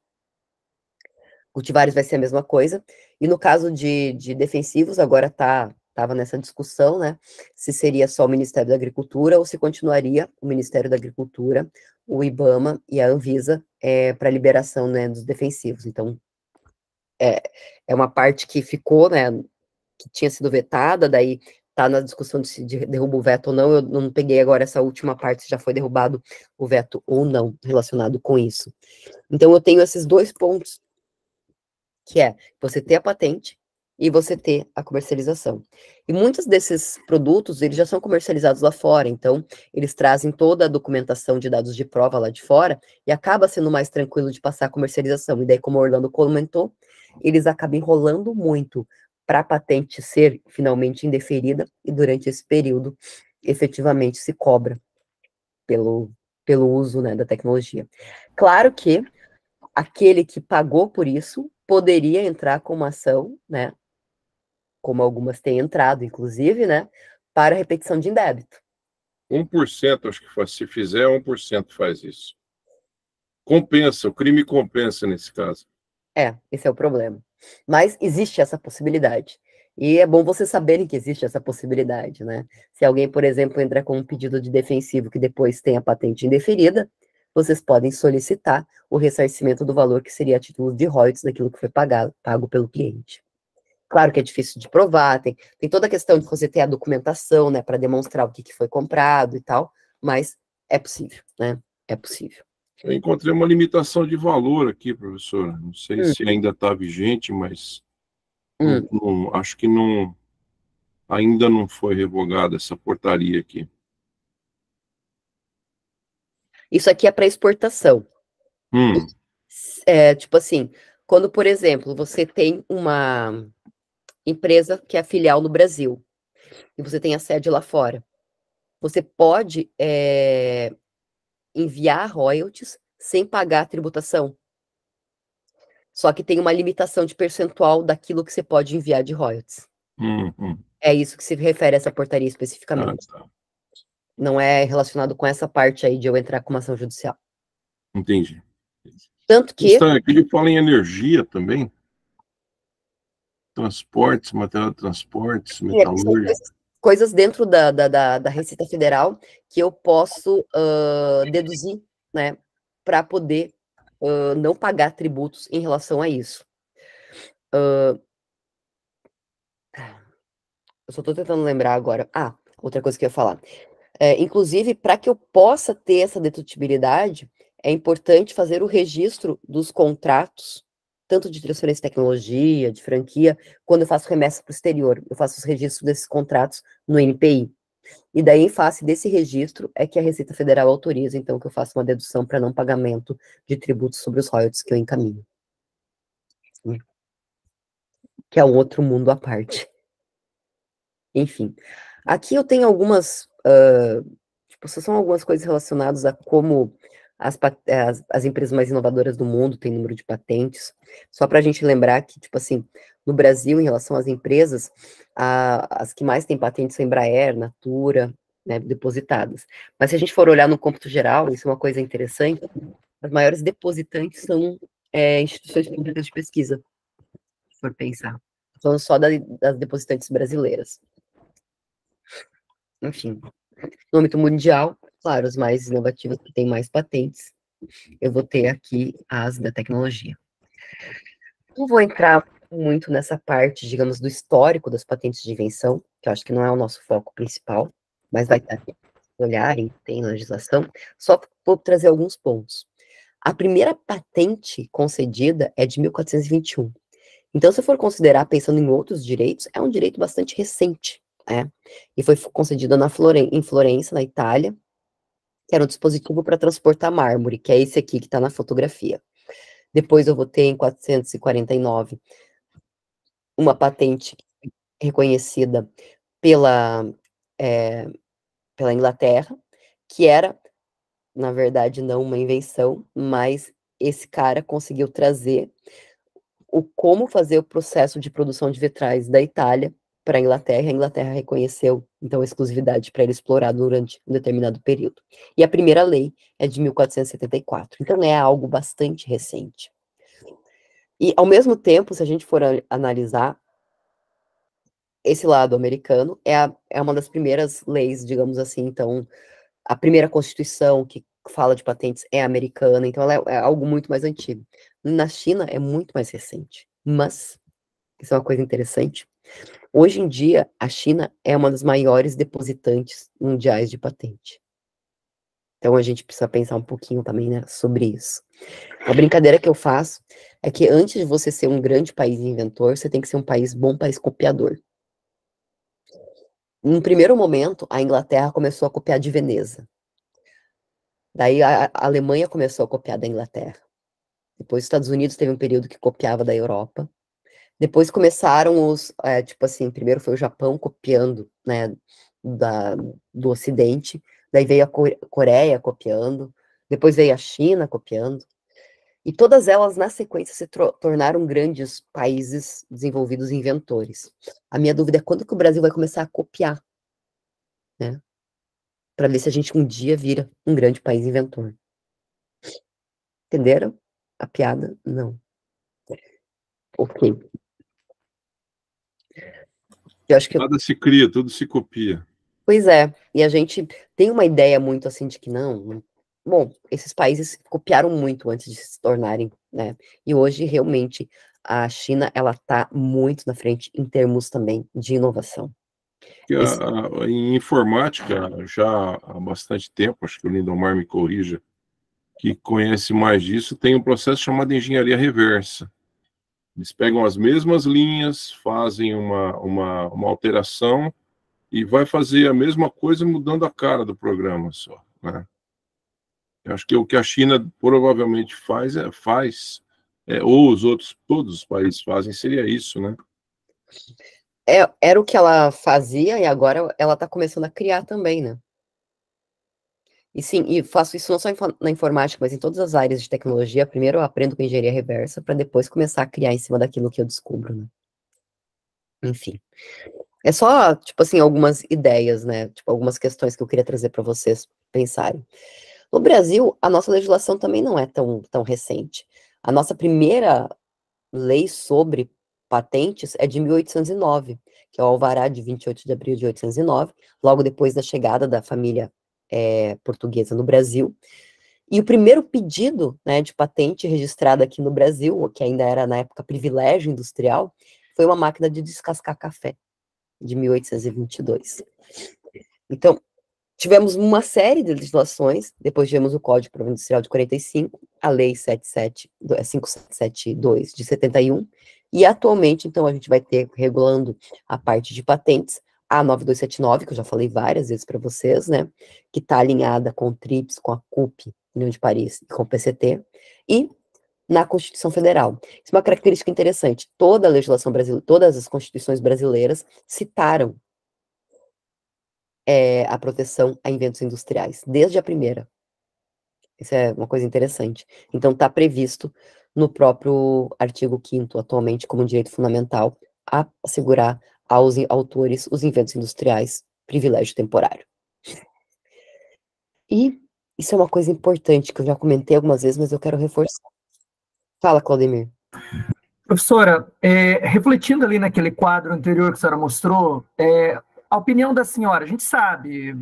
Cultivares vai ser a mesma coisa, e no caso de defensivos, agora estava nessa discussão, né, se seria só o Ministério da Agricultura ou se continuaria o Ministério da Agricultura, o IBAMA e a Anvisa para liberação, né, dos defensivos. Então, é uma parte que ficou, né, que tinha sido vetada, daí está na discussão de se derruba o veto ou não. Eu não peguei agora essa última parte, se já foi derrubado o veto ou não, relacionado com isso. Então, eu tenho esses dois pontos, que é você ter a patente e você ter a comercialização. E muitos desses produtos, eles já são comercializados lá fora, então eles trazem toda a documentação de dados de prova lá de fora e acaba sendo mais tranquilo de passar a comercialização. E daí, como o Orlando comentou, eles acabam enrolando muito para a patente ser finalmente indeferida e durante esse período efetivamente se cobra pelo uso, né, da tecnologia. Claro que aquele que pagou por isso poderia entrar com uma ação, né, como algumas têm entrado, inclusive, né, para repetição de indébito. 1%, acho que faz, se fizer, 1% faz isso. Compensa, o crime compensa nesse caso. Esse é o problema. Mas existe essa possibilidade. E é bom vocês saberem que existe essa possibilidade, né? Se alguém, por exemplo, entrar com um pedido de defensivo que depois tem a patente indeferida, vocês podem solicitar o ressarcimento do valor que seria a título de royalties daquilo que foi pago pelo cliente. Claro que é difícil de provar, tem toda a questão de você ter a documentação, né, para demonstrar o que foi comprado e tal, mas é possível, né? É possível. Eu encontrei uma limitação de valor aqui, professora. Não sei se ainda está vigente, mas acho que ainda não foi revogada essa portaria aqui. Isso aqui é para exportação. Tipo assim, quando, por exemplo, você tem uma empresa que é filial no Brasil e você tem a sede lá fora, você pode enviar royalties sem pagar a tributação. Só que tem uma limitação de percentual daquilo que você pode enviar de royalties. É isso que se refere a essa portaria especificamente. Tá. Não é relacionado com essa parte aí de eu entrar com uma ação judicial. Entendi. Tanto que... Aqui ele fala em energia também. Transportes, material de transportes, metalúrgica. Coisas dentro da Receita Federal que eu posso deduzir, né, para poder não pagar tributos em relação a isso. Eu só estou tentando lembrar agora. Outra coisa que eu ia falar. Inclusive, para que eu possa ter essa dedutibilidade, é importante fazer o registro dos contratos, tanto de transferência de tecnologia, de franquia, quando eu faço remessa para o exterior. Eu faço os registros desses contratos no NPI. E daí, em face desse registro, é que a Receita Federal autoriza, então, que eu faça uma dedução para não pagamento de tributos sobre os royalties que eu encaminho. Que é um outro mundo à parte. Enfim. Aqui eu tenho algumas... são algumas coisas relacionadas a como as empresas mais inovadoras do mundo têm número de patentes, só para a gente lembrar que, tipo assim, no Brasil, em relação às empresas, as que mais têm patentes são Embraer, Natura, né, depositadas. Mas se a gente for olhar no cômputo geral, isso é uma coisa interessante, as maiores depositantes são instituições públicas de pesquisa, se for pensar. Falando só das depositantes brasileiras. Enfim, no âmbito mundial, claro, os mais inovativos que têm mais patentes, eu vou ter aqui as da tecnologia. Não vou entrar muito nessa parte, digamos, do histórico das patentes de invenção, que eu acho que não é o nosso foco principal, mas vai estar olharem, tem legislação, só vou trazer alguns pontos. A primeira patente concedida é de 1421. Então, se eu for considerar, pensando em outros direitos, é um direito bastante recente. né? E foi concedida em Florença, na Itália, que era um dispositivo para transportar mármore, que é esse aqui que está na fotografia. Depois eu vou ter, em 449, uma patente reconhecida pela Inglaterra, que era, na verdade, não uma invenção, mas esse cara conseguiu trazer como fazer o processo de produção de vitrais da Itália para a Inglaterra reconheceu, então, a exclusividade para ele explorar durante um determinado período. E a primeira lei é de 1474, então é algo bastante recente. E, ao mesmo tempo, se a gente for analisar, esse lado americano é uma das primeiras leis, digamos assim, então, a primeira Constituição que fala de patentes é americana, então ela é algo muito mais antigo. Na China é muito mais recente, mas, isso é uma coisa interessante, hoje em dia a China é uma das maiores depositantes mundiais de patente. Então a gente precisa pensar um pouquinho também, né, sobre isso. A brincadeira que eu faço é que antes de você ser um grande país inventor, você tem que ser um bom país copiador. Num primeiro momento, a Inglaterra começou a copiar de Veneza. Daí a Alemanha começou a copiar da Inglaterra. Depois os Estados Unidos teve um período que copiava da Europa. Depois começaram tipo assim, primeiro foi o Japão copiando, né, do Ocidente. Daí veio a Coreia copiando. Depois veio a China copiando. E todas elas, na sequência, se tornaram grandes países desenvolvidos inventores. A minha dúvida é quando que o Brasil vai começar a copiar, né? Para ver se a gente um dia vira um grande país inventor. Entenderam a piada? Não. Ok. Eu acho que... Nada se cria, tudo se copia. Pois é, e a gente tem uma ideia muito assim de que não... Bom, esses países copiaram muito antes de se tornarem, né? E hoje, realmente, a China, ela está muito na frente em termos também de inovação. Em informática, já há bastante tempo, acho que o Lindomar me corrija, que conhece mais disso, tem um processo chamado engenharia reversa. Eles pegam as mesmas linhas, fazem uma alteração e vai fazer a mesma coisa mudando a cara do programa só, né? Eu acho que o que a China provavelmente faz, ou todos os países fazem, seria isso, né? Era o que ela fazia e agora ela está começando a criar também, né? E sim, e faço isso não só na informática, mas em todas as áreas de tecnologia. Primeiro eu aprendo com engenharia reversa, para depois começar a criar em cima daquilo que eu descubro, né? Enfim. É só, tipo assim, algumas ideias, né? Tipo, algumas questões que eu queria trazer para vocês pensarem. No Brasil, a nossa legislação também não é tão recente. A nossa primeira lei sobre patentes é de 1809, que é o Alvará de 28 de abril de 1809, logo depois da chegada da família portuguesa no Brasil. E o primeiro pedido, né, de patente registrado aqui no Brasil, que ainda era na época privilégio industrial, foi uma máquina de descascar café, de 1822. Então, tivemos uma série de legislações, depois tivemos o Código de Propriedade Industrial de 45, a Lei 5772 de 71, e atualmente, então, a gente vai ter, regulando a parte de patentes, a 9279, que eu já falei várias vezes para vocês, né, que está alinhada com o TRIPS, com a CUP, União de Paris, e com o PCT, e na Constituição Federal. Isso é uma característica interessante. Toda a legislação brasileira, todas as constituições brasileiras citaram a proteção a inventos industriais, desde a primeira. Isso é uma coisa interessante. Então, está previsto no próprio artigo 5º, atualmente, como direito fundamental, a assegurar aos autores os inventos industriais, privilégio temporário. E isso é uma coisa importante, que eu já comentei algumas vezes, mas eu quero reforçar. Fala, Claudemir. Professora, refletindo ali naquele quadro anterior que a senhora mostrou, a opinião da senhora, a gente sabe,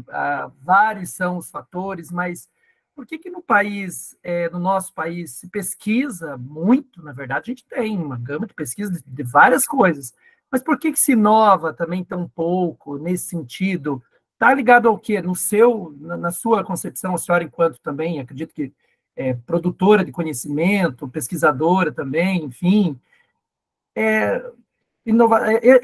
vários são os fatores, mas por que no nosso país, se pesquisa muito, na verdade, a gente tem uma gama de pesquisa de várias coisas, mas por que se inova também tão pouco nesse sentido? Está ligado ao quê? Na sua concepção, a senhora, enquanto também, acredito que produtora de conhecimento, pesquisadora também, enfim,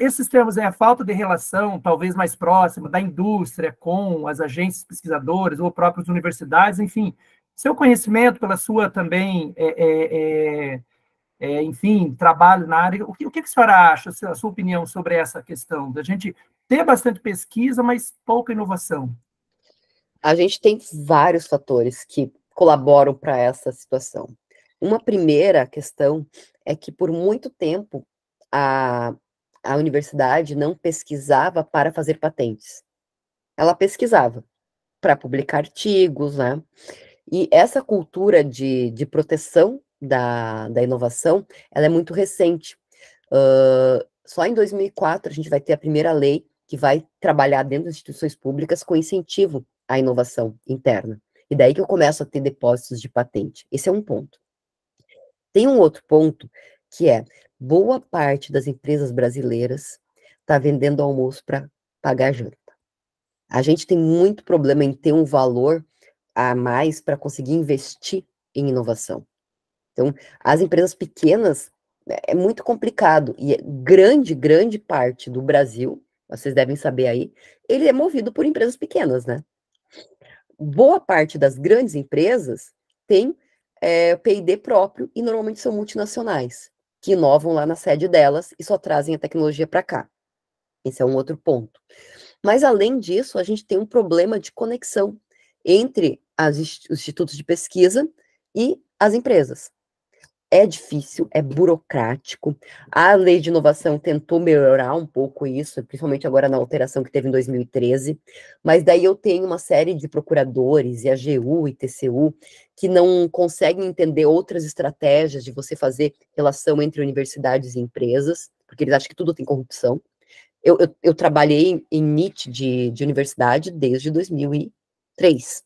esses termos, a falta de relação, talvez mais próxima, da indústria com as agências pesquisadoras ou próprias universidades, enfim, seu conhecimento, pela sua também, enfim, trabalho na área, o que a senhora acha, a sua opinião sobre essa questão, da gente ter bastante pesquisa, mas pouca inovação? A gente tem vários fatores que colaboram para essa situação. Uma primeira questão é que, por muito tempo, a universidade não pesquisava para fazer patentes. Ela pesquisava para publicar artigos, né? E essa cultura de proteção da inovação, ela é muito recente. Só em 2004 a gente vai ter a primeira lei que vai trabalhar dentro das instituições públicas com incentivo à inovação interna. E daí que eu começo a ter depósitos de patente. Esse é um ponto. Tem um outro ponto, que é, boa parte das empresas brasileiras está vendendo almoço para pagar janta. A gente tem muito problema em ter um valor a mais para conseguir investir em inovação. Então, as empresas pequenas, é muito complicado, e grande parte do Brasil, vocês devem saber aí, ele é movido por empresas pequenas, né? Boa parte das grandes empresas tem P&D próprio e normalmente são multinacionais, que inovam lá na sede delas e só trazem a tecnologia para cá. Esse é um outro ponto. Mas, além disso, a gente tem um problema de conexão entre os institutos de pesquisa e as empresas. É difícil, é burocrático. A lei de inovação tentou melhorar um pouco isso, principalmente agora na alteração que teve em 2013, mas daí eu tenho uma série de procuradores, e AGU e TCU, que não conseguem entender outras estratégias de você fazer relação entre universidades e empresas, porque eles acham que tudo tem corrupção. Eu trabalhei em NIT de universidade desde 2003.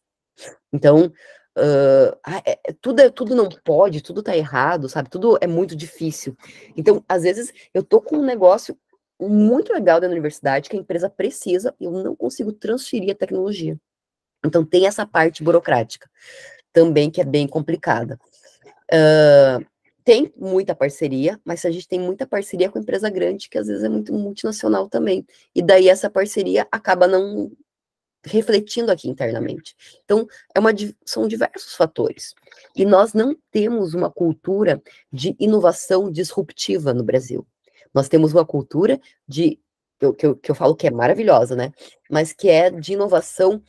Então, tudo não pode, tudo tá errado, sabe? Tudo é muito difícil. Então, às vezes, eu tô com um negócio muito legal da universidade que a empresa precisa e eu não consigo transferir a tecnologia. Então, tem essa parte burocrática também que é bem complicada. Tem muita parceria, mas a gente tem muita parceria com empresa grande, que às vezes é muito multinacional também. E daí essa parceria acaba não refletindo aqui internamente. Então, são diversos fatores. E nós não temos uma cultura de inovação disruptiva no Brasil. Nós temos uma cultura que eu falo que é maravilhosa, né? Mas que é de inovação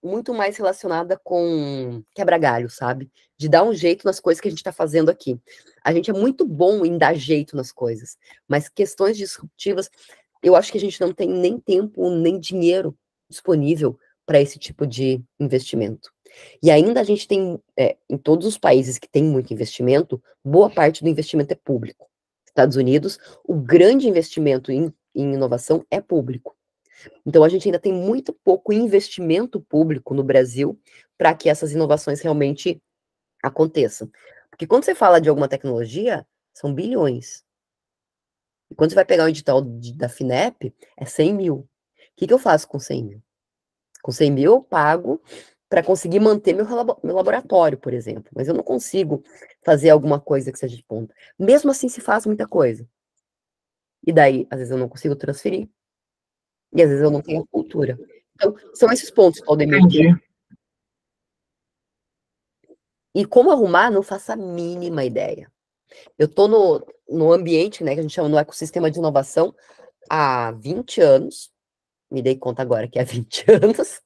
muito mais relacionada com quebra-galho, sabe? De dar um jeito nas coisas que a gente está fazendo aqui. A gente é muito bom em dar jeito nas coisas, mas questões disruptivas, eu acho que a gente não tem nem tempo, nem dinheiro disponível para esse tipo de investimento. E ainda a gente tem, em todos os países que tem muito investimento, boa parte do investimento é público. Estados Unidos, o grande investimento em inovação é público. Então, a gente ainda tem muito pouco investimento público no Brasil para que essas inovações realmente aconteçam. Porque quando você fala de alguma tecnologia, são bilhões. E quando você vai pegar o edital da FINEP, é 100 mil. O que eu faço com 100 mil? Com 100 mil eu pago para conseguir manter meu laboratório, por exemplo. Mas eu não consigo fazer alguma coisa que seja de ponta. Mesmo assim, se faz muita coisa. E daí, às vezes, eu não consigo transferir. E às vezes eu não tenho a cultura. Então, são esses pontos, Claudemir. Entendi. E como arrumar, não faço a mínima ideia. Eu estou no ambiente, né, que a gente chama no ecossistema de inovação, há 20 anos. Me dei conta agora que é 20 anos.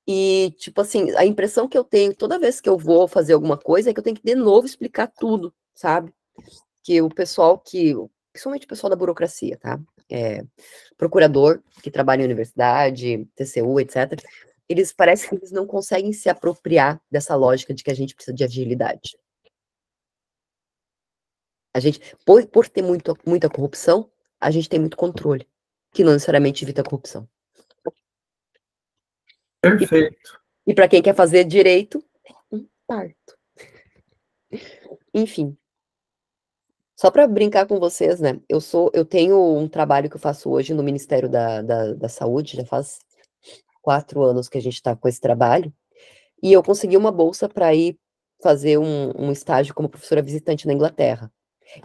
E, tipo assim, a impressão que eu tenho toda vez que eu vou fazer alguma coisa é que eu tenho que de novo explicar tudo, sabe? Que o pessoal principalmente o pessoal da burocracia, tá? Procurador que trabalha em universidade, TCU, etc., parece que eles não conseguem se apropriar dessa lógica de que a gente precisa de agilidade. A gente, por ter muita corrupção, a gente tem muito controle, que não necessariamente evita a corrupção. Perfeito. E para quem quer fazer direito, é um parto. Enfim. Só para brincar com vocês, né? Eu tenho um trabalho que eu faço hoje no Ministério da Saúde, já faz 4 anos que a gente está com esse trabalho, e eu consegui uma bolsa para ir fazer um estágio como professora visitante na Inglaterra.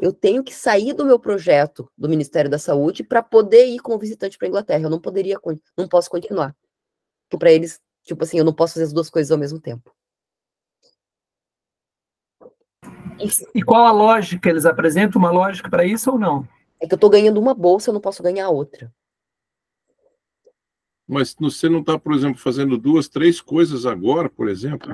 Eu tenho que sair do meu projeto do Ministério da Saúde para poder ir como visitante para a Inglaterra. Eu não posso continuar. Porque para eles, tipo assim, eu não posso fazer as duas coisas ao mesmo tempo. E qual a lógica? Eles apresentam uma lógica para isso ou não? É que eu estou ganhando uma bolsa, eu não posso ganhar outra. Mas você não está, por exemplo, fazendo 2, 3 coisas agora, por exemplo?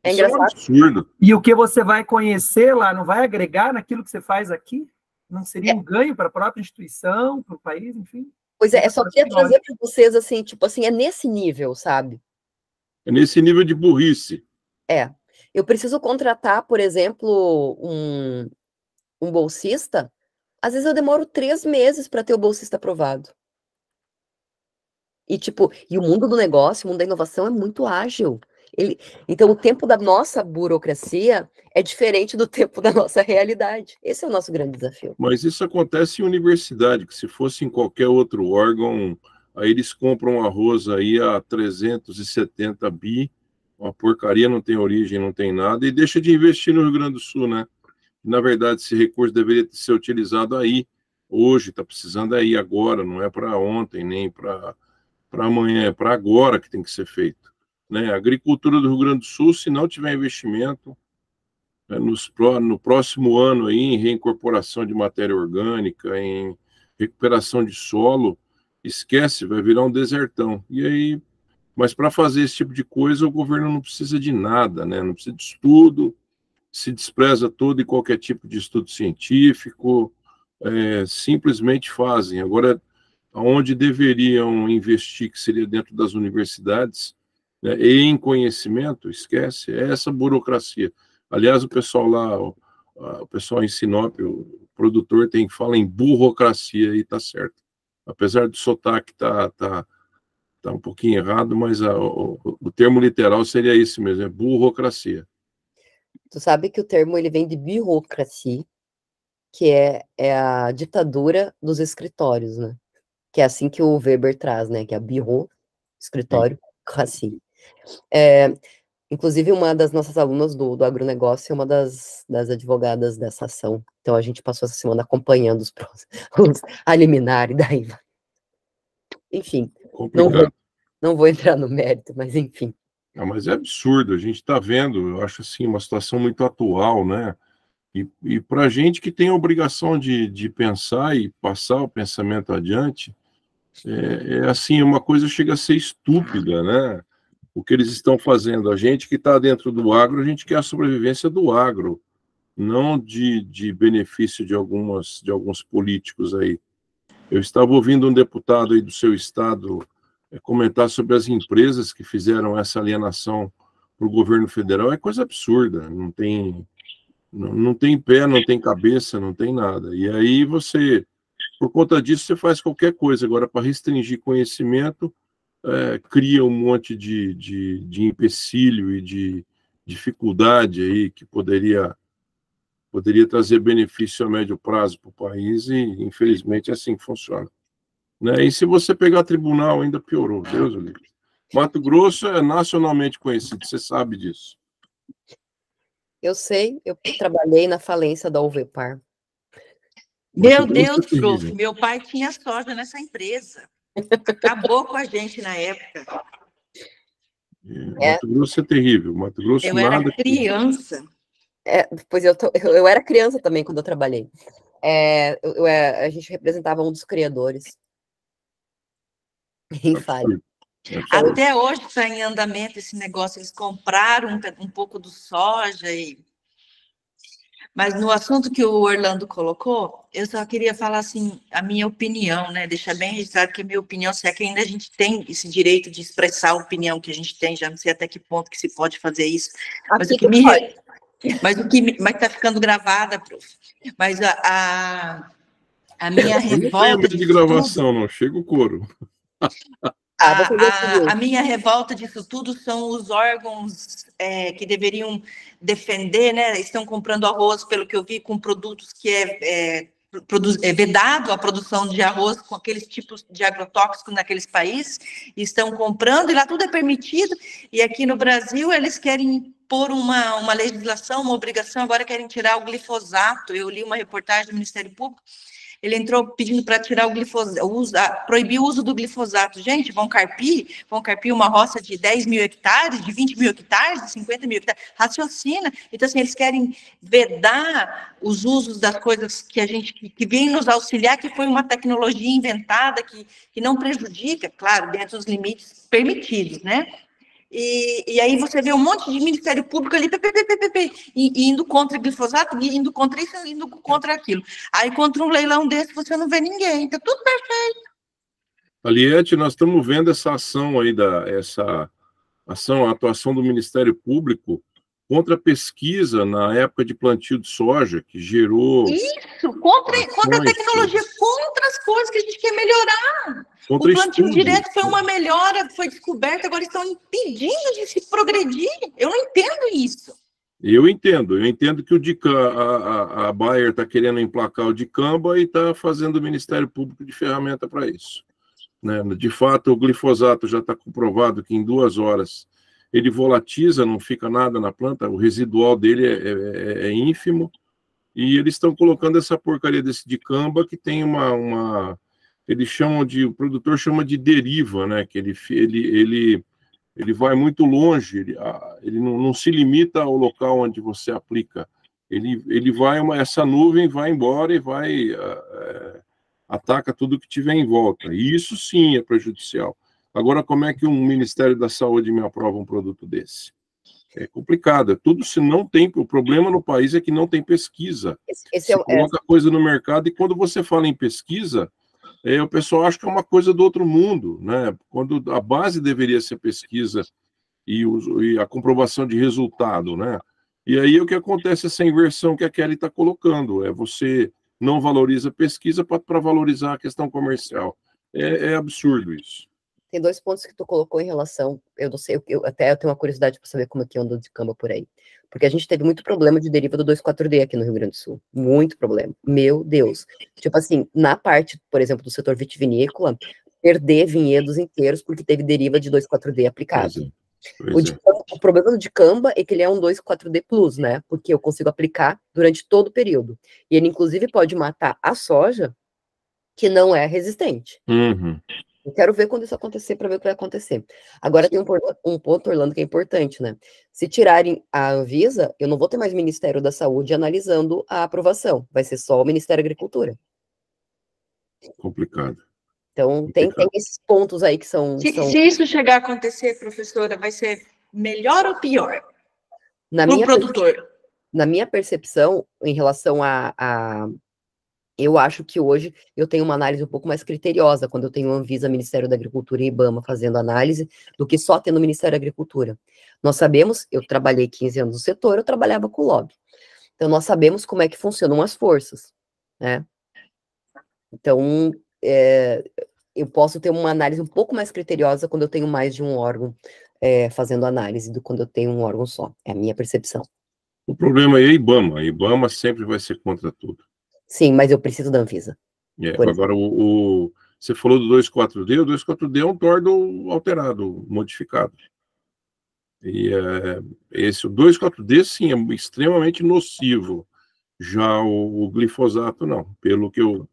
É Isso engraçado. É um absurdo. E o que você vai conhecer lá não vai agregar naquilo que você faz aqui? Não seria um ganho para a própria instituição, para o país, enfim? Pois é, só queria trazer para vocês, assim, tipo assim, é nesse nível, sabe? É nesse nível de burrice. Eu preciso contratar, por exemplo, um bolsista, às vezes eu demoro 3 meses para ter o bolsista aprovado. E, tipo, o mundo do negócio, o mundo da inovação é muito ágil. Então, o tempo da nossa burocracia é diferente do tempo da nossa realidade. Esse é o nosso grande desafio. Mas isso acontece em universidade, que se fosse em qualquer outro órgão, aí eles compram arroz aí a 370 bi, uma porcaria, não tem origem, não tem nada, e deixa de investir no Rio Grande do Sul, né? Na verdade, esse recurso deveria ser utilizado aí, hoje, está precisando aí agora, não é para ontem, nem para amanhã, é para agora que tem que ser feito. Né? A agricultura do Rio Grande do Sul, se não tiver investimento, no próximo ano aí, em reincorporação de matéria orgânica, em recuperação de solo, esquece, vai virar um desertão. E aí, mas para fazer esse tipo de coisa, o governo não precisa de nada, né? Não precisa de estudo, se despreza todo e qualquer tipo de estudo científico, simplesmente fazem. Agora, onde deveriam investir, que seria dentro das universidades, né, e em conhecimento, esquece, é essa burocracia. Aliás, o pessoal lá, o pessoal em Sinop, o produtor fala em burocracia e está certo. Apesar do sotaque tá um pouquinho errado, mas o termo literal seria esse mesmo, é burocracia. Tu sabe que o termo ele vem de birocracia, que é a ditadura dos escritórios, né? Que é assim que o Weber traz, né? Que é a birro, escritório, cracia. Inclusive, uma das nossas alunas do agronegócio é uma das advogadas dessa ação. Então, a gente passou essa semana acompanhando a liminar, e daí vai. Enfim, não vou entrar no mérito, mas enfim. Mas é absurdo, a gente está vendo, eu acho assim, uma situação muito atual, né? E para a gente que tem a obrigação de pensar e passar o pensamento adiante, assim, uma coisa chega a ser estúpida, né? O que eles estão fazendo. A gente que está dentro do agro, a gente quer a sobrevivência do agro, não de benefício de alguns políticos aí. Eu estava ouvindo um deputado aí do seu estado comentar sobre as empresas que fizeram essa alienação para o governo federal. É coisa absurda, não tem pé, não tem cabeça, não tem nada. E aí você, por conta disso, você faz qualquer coisa. Agora, para restringir conhecimento, cria um monte de empecilho e de dificuldade aí que poderia trazer benefício a médio prazo para o país, e infelizmente é assim que funciona. Né? E se você pegar tribunal, ainda piorou, Deus o livre. Mato Grosso é nacionalmente conhecido, você sabe disso. Eu sei, eu trabalhei na falência da Uvepar. Meu Deus, prof, meu pai tinha soja nessa empresa. Acabou com a gente na época. Mato Grosso é terrível. Mato Grosso eu era criança. Pois eu era criança também quando eu trabalhei. A gente representava um dos criadores. Em Falha. Até hoje está em andamento esse negócio. Eles compraram um pouco do soja. Mas no assunto que o Orlando colocou, eu só queria falar assim, a minha opinião, né? Deixar bem registrado que a minha opinião, se é que ainda a gente tem esse direito de expressar a opinião que a gente tem, já não sei até que ponto que se pode fazer isso. Mas está ficando gravada, prof. Mas a minha revolta... Não tem de gravação, não. Chega o couro. A minha revolta disso tudo são os órgãos que deveriam defender, né? Estão comprando arroz, pelo que eu vi, com produtos que é vedado a produção de arroz com aqueles tipos de agrotóxicos naqueles países, e estão comprando, e lá tudo é permitido, e aqui no Brasil eles querem por uma legislação, uma obrigação, agora querem tirar o glifosato. Eu li uma reportagem do Ministério Público, ele entrou pedindo para tirar o glifosato, proibir o uso do glifosato. Gente, vão carpir uma roça de 10 mil hectares, de 20 mil hectares, de 50 mil hectares, raciocina. Então, assim, eles querem vedar os usos das coisas que vem nos auxiliar, que foi uma tecnologia inventada, que não prejudica, claro, dentro dos limites permitidos, né? E aí você vê um monte de Ministério Público ali, indo contra glifosato, indo contra isso, indo contra aquilo. Aí, contra um leilão desse, você não vê ninguém. Então, tudo perfeito. Aliette, nós estamos vendo essa ação aí, a atuação do Ministério Público contra a pesquisa na época de plantio de soja, que gerou... Isso, contra a tecnologia, contra as coisas que a gente quer melhorar. Contra o plantio estudo. direto foi uma melhora, foi descoberta, agora estão impedindo de se progredir. Eu não entendo isso. Eu entendo que a Bayer está querendo emplacar o dicamba e está fazendo o Ministério Público de ferramenta para isso. Né? De fato, o glifosato já está comprovado que em 2 horas ele volatiza, não fica nada na planta, o residual dele é ínfimo, e eles estão colocando essa porcaria desse dicamba que tem o produtor chama de deriva, né? Que ele vai muito longe, ele não se limita ao local onde você aplica, essa nuvem vai embora e ataca tudo que tiver em volta, e isso sim é prejudicial. Agora, como é que um Ministério da Saúde me aprova um produto desse? É complicado, tudo se não tem, o problema no país é que não tem pesquisa. Você coloca coisa no mercado e quando você fala em pesquisa, o pessoal acha que é uma coisa do outro mundo, né? Quando a base deveria ser pesquisa e a comprovação de resultado, né? E aí o que acontece essa inversão que a Kelly está colocando, você não valoriza a pesquisa para valorizar a questão comercial. É absurdo isso. Tem 2 pontos que tu colocou em relação, eu não sei, eu tenho uma curiosidade para saber como é que anda o dicamba por aí, porque a gente teve muito problema de deriva do 2,4-D aqui no Rio Grande do Sul, muito problema, meu Deus, tipo assim, na parte, por exemplo, do setor vitivinícola, perder vinhedos inteiros porque teve deriva de 2,4-D aplicado. O problema do dicamba é que ele é um 2,4-D plus, né, porque eu consigo aplicar durante todo o período, e ele inclusive pode matar a soja que não é resistente. Uhum. Eu quero ver quando isso acontecer, para ver o que vai acontecer. Agora tem um ponto, Orlando, que é importante, né? Se tirarem a Anvisa, eu não vou ter mais Ministério da Saúde analisando a aprovação. Vai ser só o Ministério da Agricultura. Complicado. Então, tem esses pontos aí que são... Se isso chegar a acontecer, professora, vai ser melhor ou pior para o produtor? Na minha percepção, em relação eu acho que hoje eu tenho uma análise um pouco mais criteriosa quando eu tenho Anvisa, Ministério da Agricultura e IBAMA fazendo análise, do que só tendo o Ministério da Agricultura. Nós sabemos, eu trabalhei 15 anos no setor, eu trabalhava com lobby. Então, nós sabemos como é que funcionam as forças, né? Então, eu posso ter uma análise um pouco mais criteriosa quando eu tenho mais de um órgão fazendo análise do que quando eu tenho um órgão só. É a minha percepção. O problema é a IBAMA. A IBAMA sempre vai ser contra tudo. Sim, mas eu preciso da Anvisa. Agora, você falou do 2,4-D, o 2,4-D é um tordo alterado, modificado. E o 2,4-D, sim, é extremamente nocivo. Já o glifosato, não, pelo que eu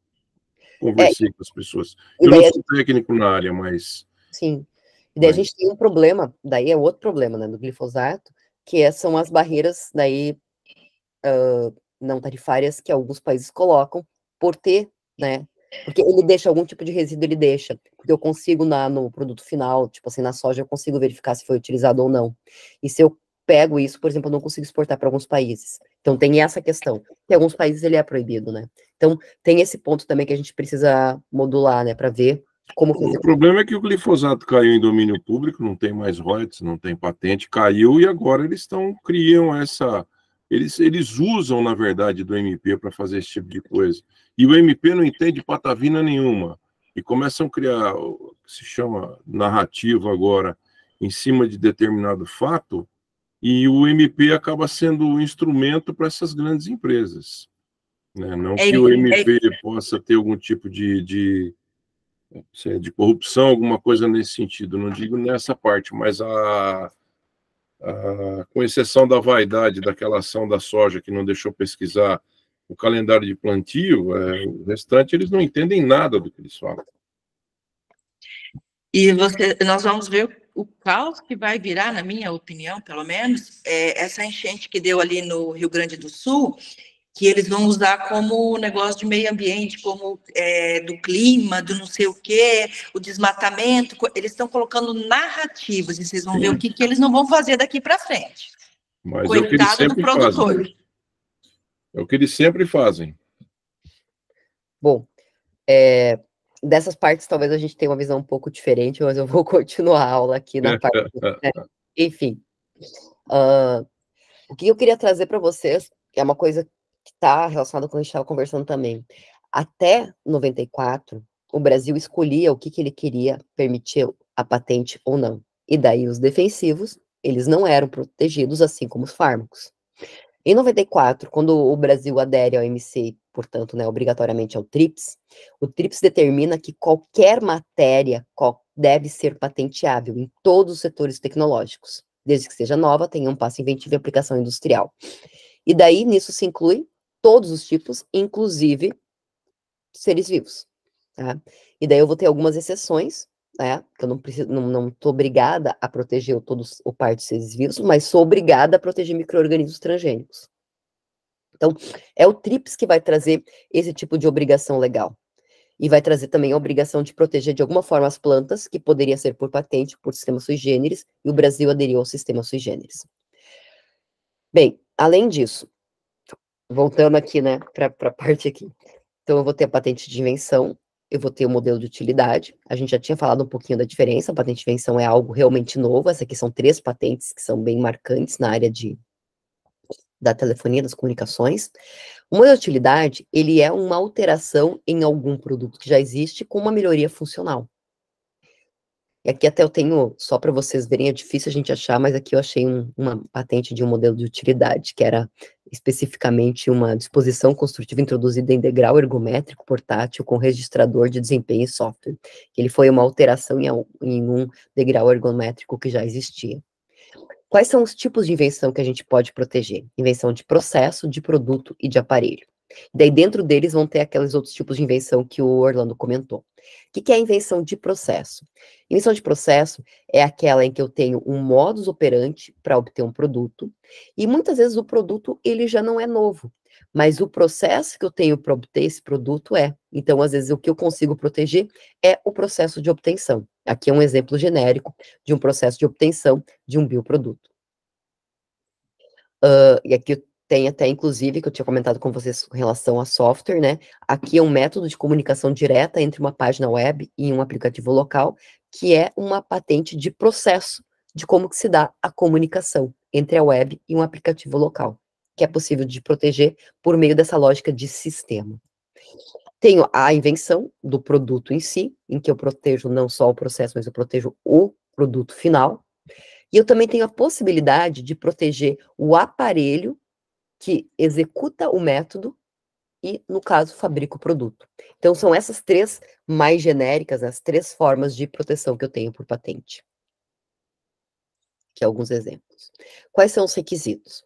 conversei com as pessoas. Eu não sou técnico na área, mas... Sim. E daí a gente tem um problema, daí é outro problema, né, do glifosato, que são as barreiras, daí... não tarifárias que alguns países colocam por ter, né, porque ele deixa algum tipo de resíduo, ele deixa, porque eu consigo no produto final, tipo assim, na soja eu consigo verificar se foi utilizado ou não, e se eu pego isso, por exemplo, eu não consigo exportar para alguns países, então tem essa questão, que em alguns países ele é proibido, né, então tem esse ponto também que a gente precisa modular, né, para ver como fazer. O problema é que o glifosato caiu em domínio público, não tem mais royalties, não tem patente, caiu, e agora eles criam essa... Eles usam, na verdade, do MP para fazer esse tipo de coisa. E o MP não entende patavina nenhuma. E começam a criar o que se chama narrativa agora em cima de determinado fato, e o MP acaba sendo um instrumento para essas grandes empresas. Né? Não que o MP possa ter algum tipo de corrupção, alguma coisa nesse sentido. Não digo nessa parte, mas com exceção da vaidade daquela ação da soja que não deixou pesquisar o calendário de plantio, o restante eles não entendem nada do que eles falam. E nós vamos ver o caos que vai virar, na minha opinião, pelo menos, essa enchente que deu ali no Rio Grande do Sul, que eles vão usar como negócio de meio ambiente, como do clima, do não sei o quê, o desmatamento. Eles estão colocando narrativas, e vocês vão ver o que eles não vão fazer daqui para frente. Mas coitado do produtor. Fazem. É o que eles sempre fazem. Bom, dessas partes talvez a gente tenha uma visão um pouco diferente, mas eu vou continuar a aula aqui na parte... Enfim, o que eu queria trazer para vocês é uma coisa que está relacionada com o que a gente estava conversando também. Até 94, o Brasil escolhia o que ele queria permitir a patente ou não. E daí os defensivos, eles não eram protegidos, assim como os fármacos. Em 94, quando o Brasil adere ao OMC, portanto, né, obrigatoriamente ao TRIPS, o TRIPS determina que qualquer matéria deve ser patenteável em todos os setores tecnológicos, desde que seja nova, tenha um passo inventivo e aplicação industrial. E daí, nisso se inclui todos os tipos, inclusive seres vivos. Tá? E daí eu vou ter algumas exceções, né, que eu não estou obrigada a proteger todos o par de seres vivos, mas sou obrigada a proteger micro-organismos transgênicos. Então, é o TRIPS que vai trazer esse tipo de obrigação legal. E vai trazer também a obrigação de proteger de alguma forma as plantas, que poderia ser por patente, por sistema sui generis, e o Brasil aderiu ao sistema sui generis. Bem, além disso, voltando aqui, né, para a parte aqui. Então, eu vou ter a patente de invenção, eu vou ter o modelo de utilidade. A gente já tinha falado um pouquinho da diferença. A patente de invenção é algo realmente novo. Essa aqui são 3 patentes que são bem marcantes na área da telefonia, das comunicações. O modelo de utilidade, ele é uma alteração em algum produto que já existe com uma melhoria funcional. E aqui até eu tenho, só para vocês verem, é difícil a gente achar, mas aqui eu achei uma patente de um modelo de utilidade, que era especificamente uma disposição construtiva introduzida em degrau ergométrico portátil com registrador de desempenho e software. Ele foi uma alteração em um degrau ergométrico que já existia. Quais são os tipos de invenção que a gente pode proteger? Invenção de processo, de produto e de aparelho. Daí dentro deles vão ter aqueles outros tipos de invenção que o Orlando comentou. O que é a invenção de processo? Invenção de processo é aquela em que eu tenho um modus operandi para obter um produto, e muitas vezes o produto ele já não é novo, mas o processo que eu tenho para obter esse produto é. Então, às vezes, o que eu consigo proteger é o processo de obtenção. Aqui é um exemplo genérico de um processo de obtenção de um bioproduto. E aqui tem até, inclusive, que eu tinha comentado com vocês com relação a software, né? Aqui é um método de comunicação direta entre uma página web e um aplicativo local, que é uma patente de processo de como que se dá a comunicação entre a web e um aplicativo local, que é possível de proteger por meio dessa lógica de sistema. Tenho a invenção do produto em si, em que eu protejo não só o processo, mas eu protejo o produto final. E eu também tenho a possibilidade de proteger o aparelho que executa o método e, no caso, fabrica o produto. Então, são essas 3 mais genéricas, as 3 formas de proteção que eu tenho por patente. Aqui alguns exemplos. Quais são os requisitos?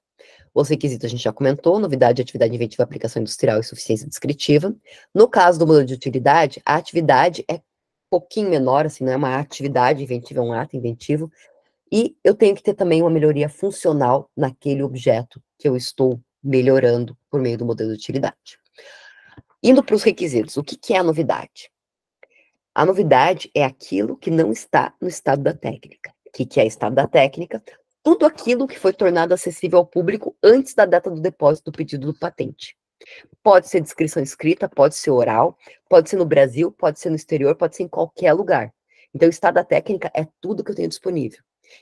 Os requisitos a gente já comentou: novidade, atividade inventiva, aplicação industrial e suficiência descritiva. No caso do modelo de utilidade, a atividade é um pouquinho menor, assim, não é uma atividade inventiva, é um ato inventivo, e eu tenho que ter também uma melhoria funcional naquele objeto que eu estou melhorando por meio do modelo de utilidade. Indo para os requisitos, o que é a novidade? A novidade é aquilo que não está no estado da técnica. O que é estado da técnica? Tudo aquilo que foi tornado acessível ao público antes da data do depósito do pedido do patente. Pode ser descrição escrita, pode ser oral, pode ser no Brasil, pode ser no exterior, pode ser em qualquer lugar. Então, o estado da técnica é tudo que eu tenho disponível.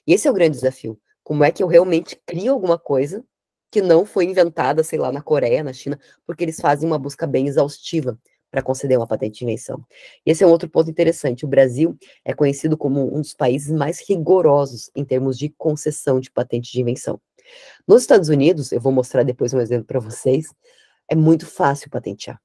E esse é o grande desafio. Como é que eu realmente crio alguma coisa que não foi inventada, sei lá, na Coreia, na China, porque eles fazem uma busca bem exaustiva para conceder uma patente de invenção. E esse é um outro ponto interessante. O Brasil é conhecido como um dos países mais rigorosos em termos de concessão de patente de invenção. Nos Estados Unidos, eu vou mostrar depois um exemplo para vocês, é muito fácil patentear.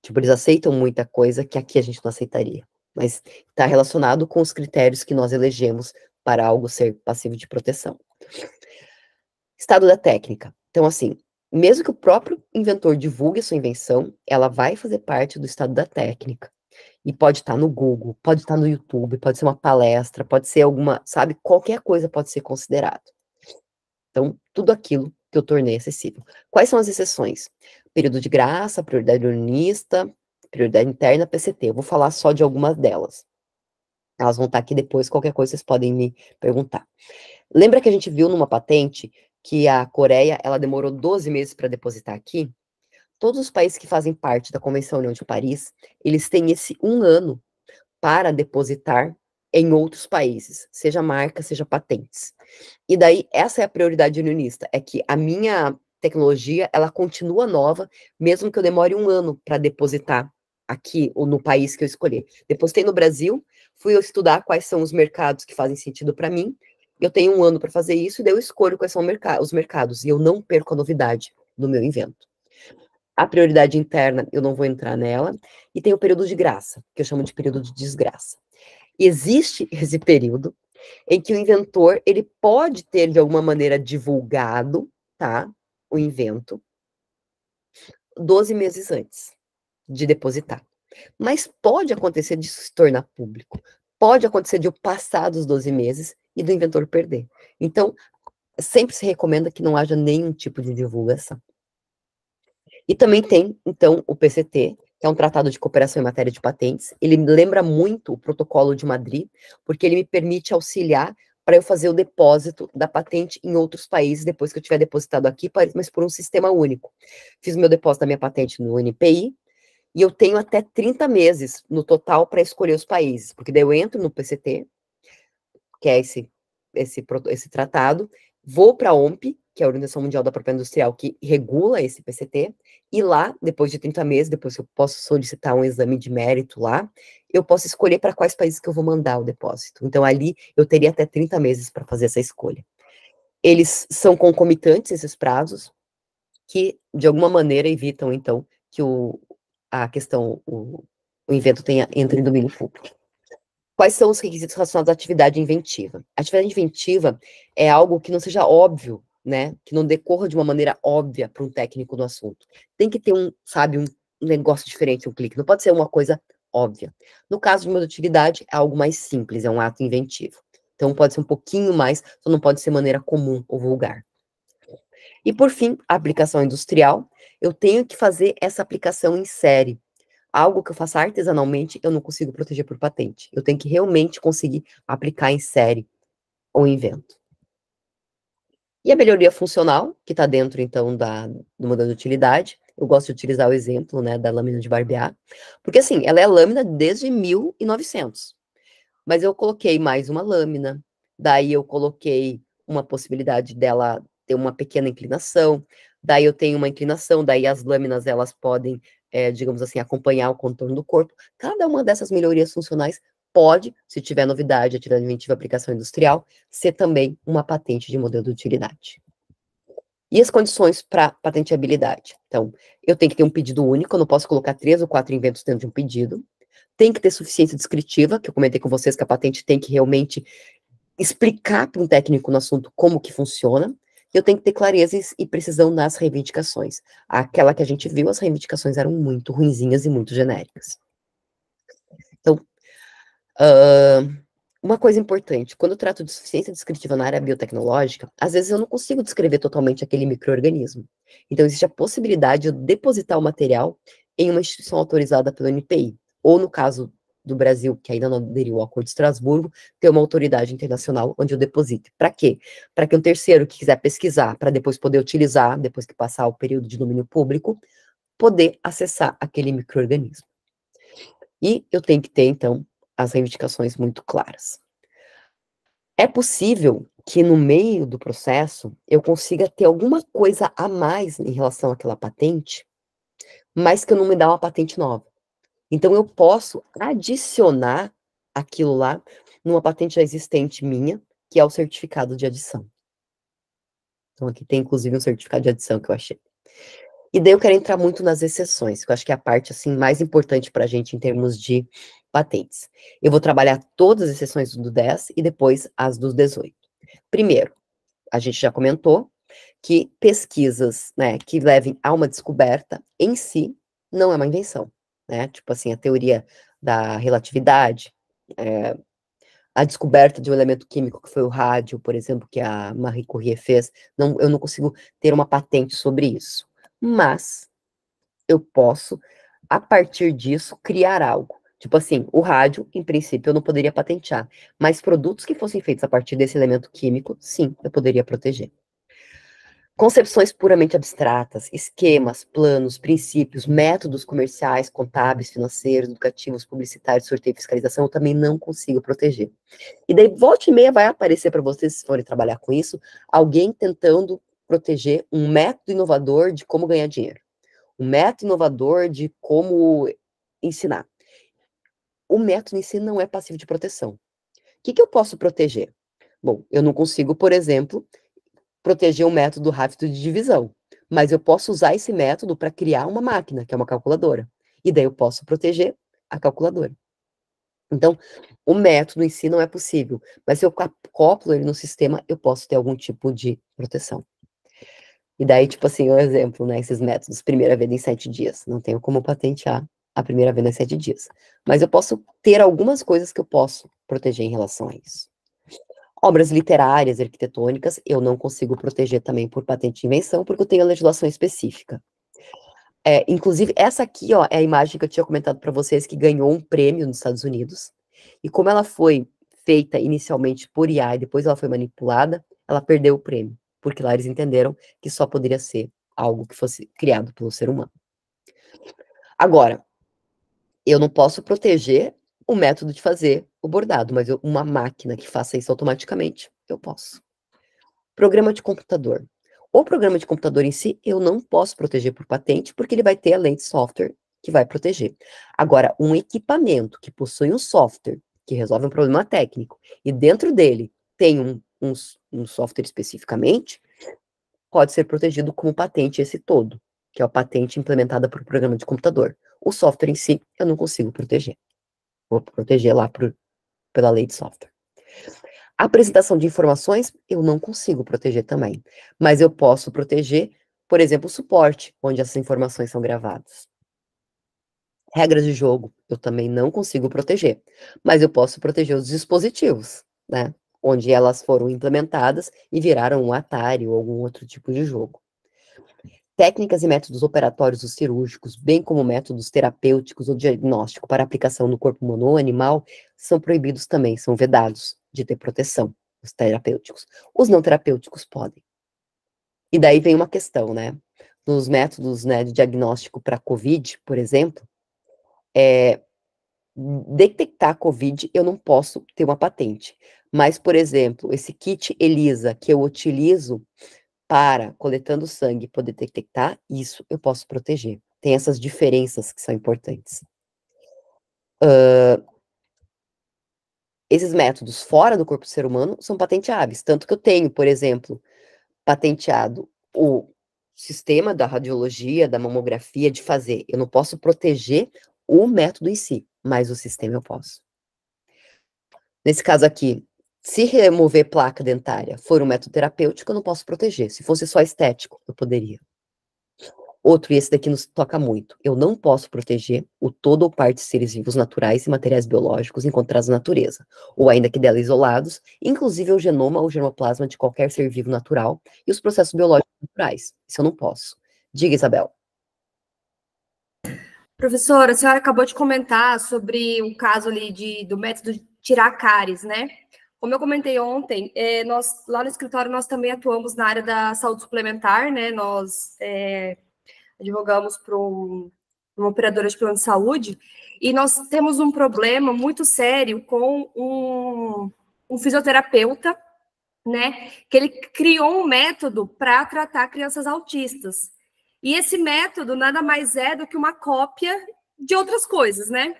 Tipo, eles aceitam muita coisa que aqui a gente não aceitaria. Mas está relacionado com os critérios que nós elegemos para algo ser passivo de proteção. Estado da técnica. Então, assim, mesmo que o próprio inventor divulgue a sua invenção, ela vai fazer parte do estado da técnica. E pode estar no Google, pode estar no YouTube, pode ser uma palestra, pode ser alguma, sabe, qualquer coisa pode ser considerado. Então, tudo aquilo que eu tornei acessível. Quais são as exceções? Período de graça, prioridade unionista, prioridade interna, PCT. Eu vou falar só de algumas delas. Elas vão estar aqui depois, qualquer coisa vocês podem me perguntar. Lembra que a gente viu numa patente que a Coreia, ela demorou 12 meses para depositar aqui? Todos os países que fazem parte da Convenção União de Paris, eles têm esse 1 ano para depositar em outros países, seja marca, seja patentes. E daí, essa é a prioridade unionista, é que a minha tecnologia, ela continua nova, mesmo que eu demore 1 ano para depositar aqui, ou no país que eu escolher. Depositei no Brasil, fui eu estudar quais são os mercados que fazem sentido para mim, eu tenho 1 ano para fazer isso, e daí eu escolho quais são os mercados, e eu não perco a novidade do meu invento. A prioridade interna, eu não vou entrar nela, e tem o período de graça, que eu chamo de período de desgraça. Existe esse período em que o inventor, ele pode ter, de alguma maneira, divulgado, tá, o invento, 12 meses antes de depositar. Mas pode acontecer disso se tornar público. Pode acontecer de eu passar dos 12 meses e do inventor perder. Então, sempre se recomenda que não haja nenhum tipo de divulgação. E também tem, então, o PCT, que é um tratado de cooperação em matéria de patentes. Ele me lembra muito o protocolo de Madrid, porque ele me permite auxiliar para eu fazer o depósito da patente em outros países, depois que eu tiver depositado aqui, mas por um sistema único. Fiz o meu depósito da minha patente no NPI, e eu tenho até 30 meses no total para escolher os países, porque daí eu entro no PCT, que é esse tratado, vou para a OMP, que é a Organização Mundial da Propriedade Industrial, que regula esse PCT, e lá, depois de 30 meses, depois que eu posso solicitar um exame de mérito lá, eu posso escolher para quais países que eu vou mandar o depósito. Então, ali, eu teria até 30 meses para fazer essa escolha. Eles são concomitantes, esses prazos, que, de alguma maneira, evitam, então, que o invento entre em domínio público. Quais são os requisitos relacionados à atividade inventiva? A atividade inventiva é algo que não seja óbvio, né? Que não decorra de uma maneira óbvia para um técnico do assunto. Tem que ter um negócio diferente, um clique. Não pode ser uma coisa óbvia. No caso de uma utilidade, é algo mais simples, é um ato inventivo. Então, pode ser um pouquinho mais, só não pode ser maneira comum ou vulgar. E, por fim, a aplicação industrial. Eu tenho que fazer essa aplicação em série. Algo que eu faça artesanalmente, eu não consigo proteger por patente. Eu tenho que realmente conseguir aplicar em série o invento. E a melhoria funcional, que está dentro, então, do modelo de utilidade. Eu gosto de utilizar o exemplo, né, da lâmina de barbear. Porque, assim, ela é lâmina desde 1900. Mas eu coloquei mais uma lâmina. Daí eu coloquei uma possibilidade dela ter uma pequena inclinação. Daí eu tenho uma inclinação, daí as lâminas, elas podem, digamos assim, acompanhar o contorno do corpo. Cada uma dessas melhorias funcionais pode, se tiver novidade, atividade inventiva, aplicação industrial, ser também uma patente de modelo de utilidade. E as condições para patenteabilidade? Então, eu tenho que ter um pedido único, eu não posso colocar 3 ou 4 inventos dentro de um pedido. Tem que ter suficiência descritiva, que eu comentei com vocês que a patente tem que realmente explicar para um técnico no assunto como que funciona. Eu tenho que ter clareza e precisão nas reivindicações. Aquela que a gente viu, as reivindicações eram muito ruinzinhas e muito genéricas. Então, uma coisa importante, quando eu trato de suficiência descritiva na área biotecnológica, às vezes eu não consigo descrever totalmente aquele micro-organismo. Então, existe a possibilidade de eu depositar o material em uma instituição autorizada pelo NPI, ou no caso do Brasil, que ainda não aderiu ao Acordo de Estrasburgo, ter uma autoridade internacional onde eu deposite. Para quê? Para que um terceiro que quiser pesquisar, para depois poder utilizar, depois que passar o período de domínio público, poder acessar aquele micro-organismo. E eu tenho que ter, então, as reivindicações muito claras. É possível que no meio do processo eu consiga ter alguma coisa a mais em relação àquela patente, mas que eu não me dá uma patente nova. Então, eu posso adicionar aquilo lá numa patente já existente minha, que é o certificado de adição. Então, aqui tem, inclusive, um certificado de adição que eu achei. E daí eu quero entrar muito nas exceções, que eu acho que é a parte, assim, mais importante para a gente em termos de patentes. Eu vou trabalhar todas as sessões do 10 e depois as dos 18. Primeiro, a gente já comentou que pesquisas, né, que levem a uma descoberta em si não é uma invenção, né? Tipo assim, a teoria da relatividade, a descoberta de um elemento químico que foi o rádio, por exemplo, que a Marie Curie fez, eu não consigo ter uma patente sobre isso. Mas eu posso, a partir disso, criar algo. Tipo assim, o rádio, em princípio, eu não poderia patentear, mas produtos que fossem feitos a partir desse elemento químico, sim, eu poderia proteger. Concepções puramente abstratas, esquemas, planos, princípios, métodos comerciais, contábeis, financeiros, educativos, publicitários, sorteio e fiscalização, eu também não consigo proteger. E daí, volta e meia, vai aparecer para vocês, se forem trabalhar com isso, alguém tentando proteger um método inovador de como ganhar dinheiro. Um método inovador de como ensinar. O método em si não é passivo de proteção. O que eu posso proteger? Bom, eu não consigo, por exemplo, proteger um método rápido de divisão, mas eu posso usar esse método para criar uma máquina, que é uma calculadora. E daí eu posso proteger a calculadora. Então, o método em si não é possível, mas se eu acoplo ele no sistema, eu posso ter algum tipo de proteção. E daí, tipo assim, um exemplo, né? Esses métodos, primeira venda em 7 dias. Não tenho como patentear a primeira venda em 7 dias. Mas eu posso ter algumas coisas que eu posso proteger em relação a isso. Obras literárias, arquitetônicas, eu não consigo proteger também por patente de invenção, porque eu tenho a legislação específica. Inclusive, essa aqui, ó, é a imagem que eu tinha comentado para vocês, que ganhou um prêmio nos Estados Unidos. E como ela foi feita inicialmente por IA e depois ela foi manipulada, ela perdeu o prêmio, porque lá eles entenderam que só poderia ser algo que fosse criado pelo ser humano. Agora, eu não posso proteger o método de fazer o bordado, mas uma máquina que faça isso automaticamente, eu posso. Programa de computador. O programa de computador em si, eu não posso proteger por patente, porque ele vai ter a lente software que vai proteger. Agora, um equipamento que possui um software que resolve um problema técnico, e dentro dele tem um software especificamente, pode ser protegido como patente esse todo, que é a patente implementada por programa de computador. O software em si, eu não consigo proteger. Vou proteger lá pela lei de software. A apresentação de informações, eu não consigo proteger também. Mas eu posso proteger, por exemplo, o suporte, onde essas informações são gravadas. Regras de jogo, eu também não consigo proteger. Mas eu posso proteger os dispositivos, né? Onde elas foram implementadas e viraram um Atari ou algum outro tipo de jogo. Técnicas e métodos operatórios ou cirúrgicos, bem como métodos terapêuticos ou diagnóstico para aplicação no corpo humano ou animal, são proibidos também, são vedados de ter proteção, os terapêuticos. Os não terapêuticos podem. E daí vem uma questão, né? Nos métodos, né, de diagnóstico para COVID, por exemplo, detectar COVID, eu não posso ter uma patente. Mas, por exemplo, esse kit ELISA que eu utilizo para, coletando sangue, poder detectar, isso eu posso proteger. Tem essas diferenças que são importantes. Esses métodos fora do corpo do ser humano são patenteáveis, tanto que eu tenho, por exemplo, patenteado o sistema da radiologia, da mamografia, de fazer. Eu não posso proteger o método em si, mas o sistema eu posso. Nesse caso aqui, se remover placa dentária for um método terapêutico, eu não posso proteger. Se fosse só estético, eu poderia. Outro, e esse daqui nos toca muito. Eu não posso proteger o todo ou parte de seres vivos naturais e materiais biológicos encontrados na natureza, ou ainda que dela isolados, inclusive o genoma ou germoplasma de qualquer ser vivo natural e os processos biológicos naturais. Isso eu não posso. Diga, Isabel. Professora, a senhora acabou de comentar sobre o caso ali do método de tirar cáries, né? Como eu comentei ontem, nós lá no escritório nós também atuamos na área da saúde suplementar, né? Nós advogamos para uma operadora de plano de saúde e nós temos um problema muito sério com um fisioterapeuta, né? Que ele criou um método para tratar crianças autistas. E esse método nada mais é do que uma cópia de outras coisas, né?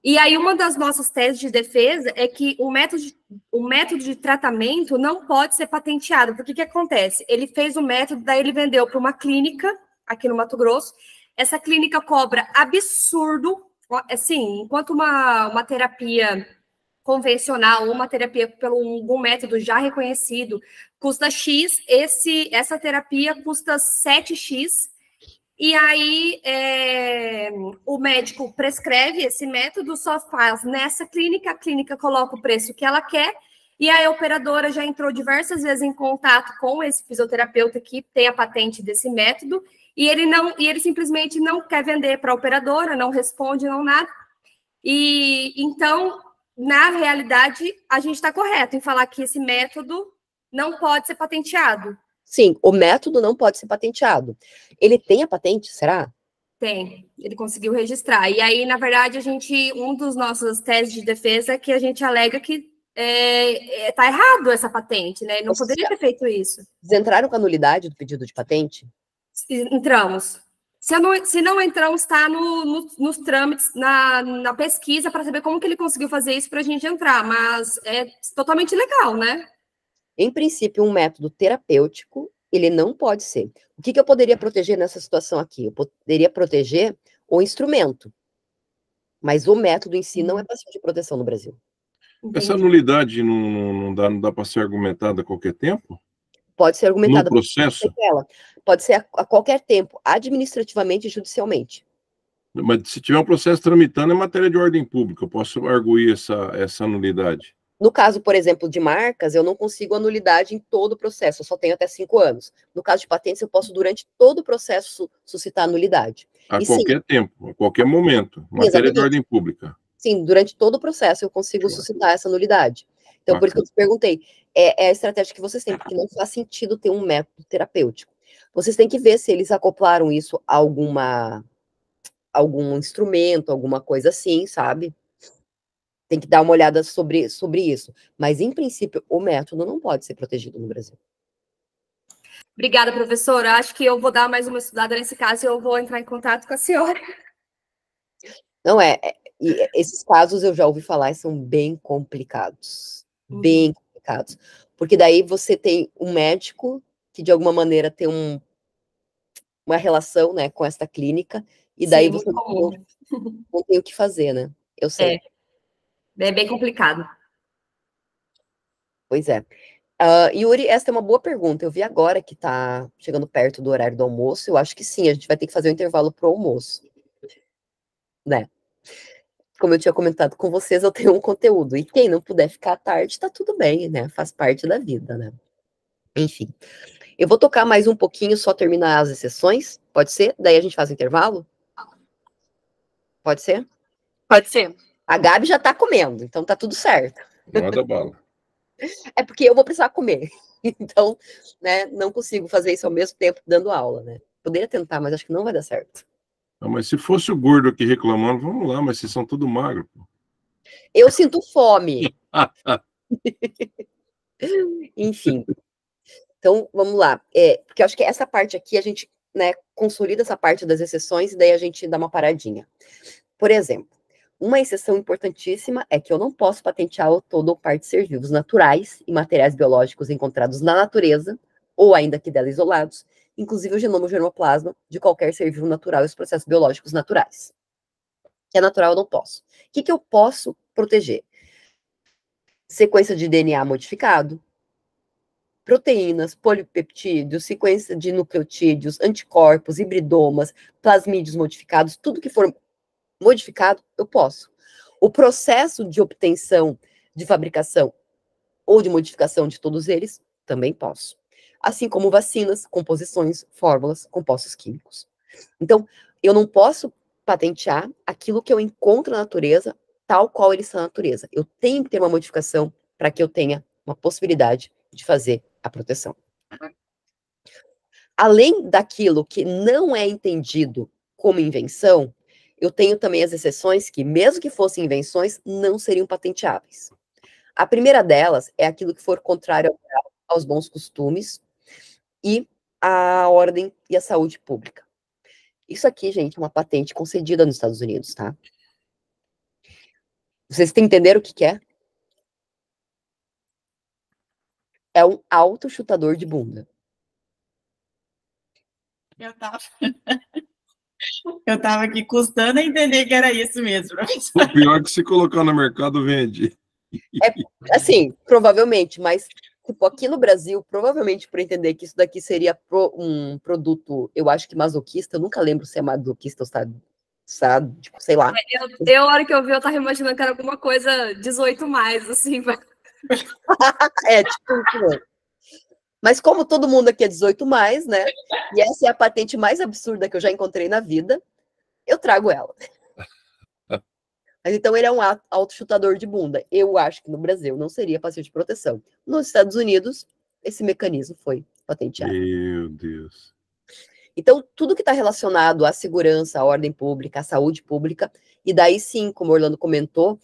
E aí uma das nossas teses de defesa é que o método de tratamento não pode ser patenteado. Porque o que acontece? Ele fez o método, daí ele vendeu para uma clínica aqui no Mato Grosso. Essa clínica cobra absurdo assim, enquanto uma terapia convencional ou uma terapia pelo algum método já reconhecido custa X, essa terapia custa 7X, e aí o médico prescreve esse método, só faz nessa clínica, a clínica coloca o preço que ela quer, e aí a operadora já entrou diversas vezes em contato com esse fisioterapeuta que tem a patente desse método, e ele simplesmente não quer vender para a operadora, não responde, não nada. E então, na realidade, a gente está correto em falar que esse método não pode ser patenteado. Sim, o método não pode ser patenteado. Ele tem a patente, será? Tem, ele conseguiu registrar. E aí, na verdade, um dos nossos teses de defesa é que a gente alega que está errado essa patente, né? Ele não poderia ter feito isso. Vocês entraram com a nulidade do pedido de patente? Entramos. Se não entramos, está nos trâmites, na pesquisa, para saber como que ele conseguiu fazer isso para a gente entrar, mas é totalmente legal, né? Em princípio, um método terapêutico, ele não pode ser. O que eu poderia proteger nessa situação aqui? Eu poderia proteger o instrumento, mas o método em si não é passível de proteção no Brasil. Essa nulidade não dá para ser argumentada a qualquer tempo? Pode ser argumentada. No processo? Pode ser a qualquer tempo, administrativamente e judicialmente. Mas se tiver um processo tramitando, é matéria de ordem pública, eu posso arguir essa nulidade. No caso, por exemplo, de marcas, eu não consigo a nulidade em todo o processo, eu só tenho até 5 anos. No caso de patentes, eu posso, durante todo o processo, suscitar a nulidade. A qualquer tempo, a qualquer momento, matéria de ordem pública. Sim, durante todo o processo eu consigo suscitar essa nulidade. Então, por isso que eu te perguntei, é a estratégia que vocês têm, porque não faz sentido ter um método terapêutico. Vocês têm que ver se eles acoplaram isso a algum instrumento, alguma coisa assim, sabe? Tem que dar uma olhada sobre isso. Mas, em princípio, o método não pode ser protegido no Brasil. Obrigada, professora. Acho que eu vou dar mais uma estudada nesse caso e eu vou entrar em contato com a senhora. Não e esses casos eu já ouvi falar e são bem complicados. Bem complicados. Porque daí você tem um médico que, de alguma maneira, tem uma relação, né, com esta clínica, e daí Sim, você não tem o que fazer, né? Eu sei. É bem complicado. Pois é. Yuri, essa é uma boa pergunta. Eu vi agora que está chegando perto do horário do almoço. Eu acho que sim, a gente vai ter que fazer um intervalo para o almoço. Né? Como eu tinha comentado com vocês, eu tenho um conteúdo. E quem não puder ficar à tarde, tá tudo bem, né? Faz parte da vida, né? Enfim. Eu vou tocar mais um pouquinho, só terminar as exceções. Pode ser? Daí a gente faz o intervalo? Pode ser? Pode ser. A Gabi já tá comendo, então tá tudo certo. Manda bala. É porque eu vou precisar comer. Então, né, não consigo fazer isso ao mesmo tempo dando aula, né? Poderia tentar, mas acho que não vai dar certo. Não, mas se fosse o gordo aqui reclamando, vamos lá, mas vocês são tudo magro. Eu sinto fome. Enfim. Então, vamos lá. Porque eu acho que essa parte aqui, a gente, né, consolida essa parte das exceções e daí a gente dá uma paradinha. Por exemplo, uma exceção importantíssima é que eu não posso patentear todo ou parte de seres vivos naturais e materiais biológicos encontrados na natureza, ou ainda que dela isolados, inclusive o genoma ou germoplasma de qualquer ser vivo natural e os processos biológicos naturais. Que é natural, eu não posso. O que eu posso proteger? Sequência de DNA modificado, proteínas, polipeptídeos, sequência de nucleotídeos, anticorpos, hibridomas, plasmídeos modificados, tudo que for modificado, eu posso. O processo de obtenção, de fabricação ou de modificação de todos eles, também posso. Assim como vacinas, composições, fórmulas, compostos químicos. Então, eu não posso patentear aquilo que eu encontro na natureza, tal qual ele está na natureza. Eu tenho que ter uma modificação para que eu tenha uma possibilidade de fazer a proteção. Além daquilo que não é entendido como invenção, eu tenho também as exceções que, mesmo que fossem invenções, não seriam patenteáveis. A primeira delas é aquilo que for contrário aos bons costumes e à ordem e à saúde pública. Isso aqui, gente, é uma patente concedida nos Estados Unidos, tá? Vocês entenderam o que é? É um autochutador de bunda. Eu tava. Eu estava aqui custando a entender que era isso mesmo, professor. O pior é que se colocar no mercado, vende. Assim, provavelmente, mas tipo, aqui no Brasil, provavelmente por entender que isso daqui seria um produto, eu acho que masoquista, eu nunca lembro se é masoquista ou sabe, tipo, sei lá. A hora que eu vi, eu tava imaginando que era alguma coisa 18 mais, assim. Tipo, mas como todo mundo aqui é 18 mais, né? E essa é a patente mais absurda que eu já encontrei na vida, eu trago ela. Mas então ele é um autochutador de bunda. Eu acho que no Brasil não seria passivo de proteção. Nos Estados Unidos, esse mecanismo foi patenteado. Meu Deus. Então, tudo que está relacionado à segurança, à ordem pública, à saúde pública, e daí sim, como o Orlando comentou,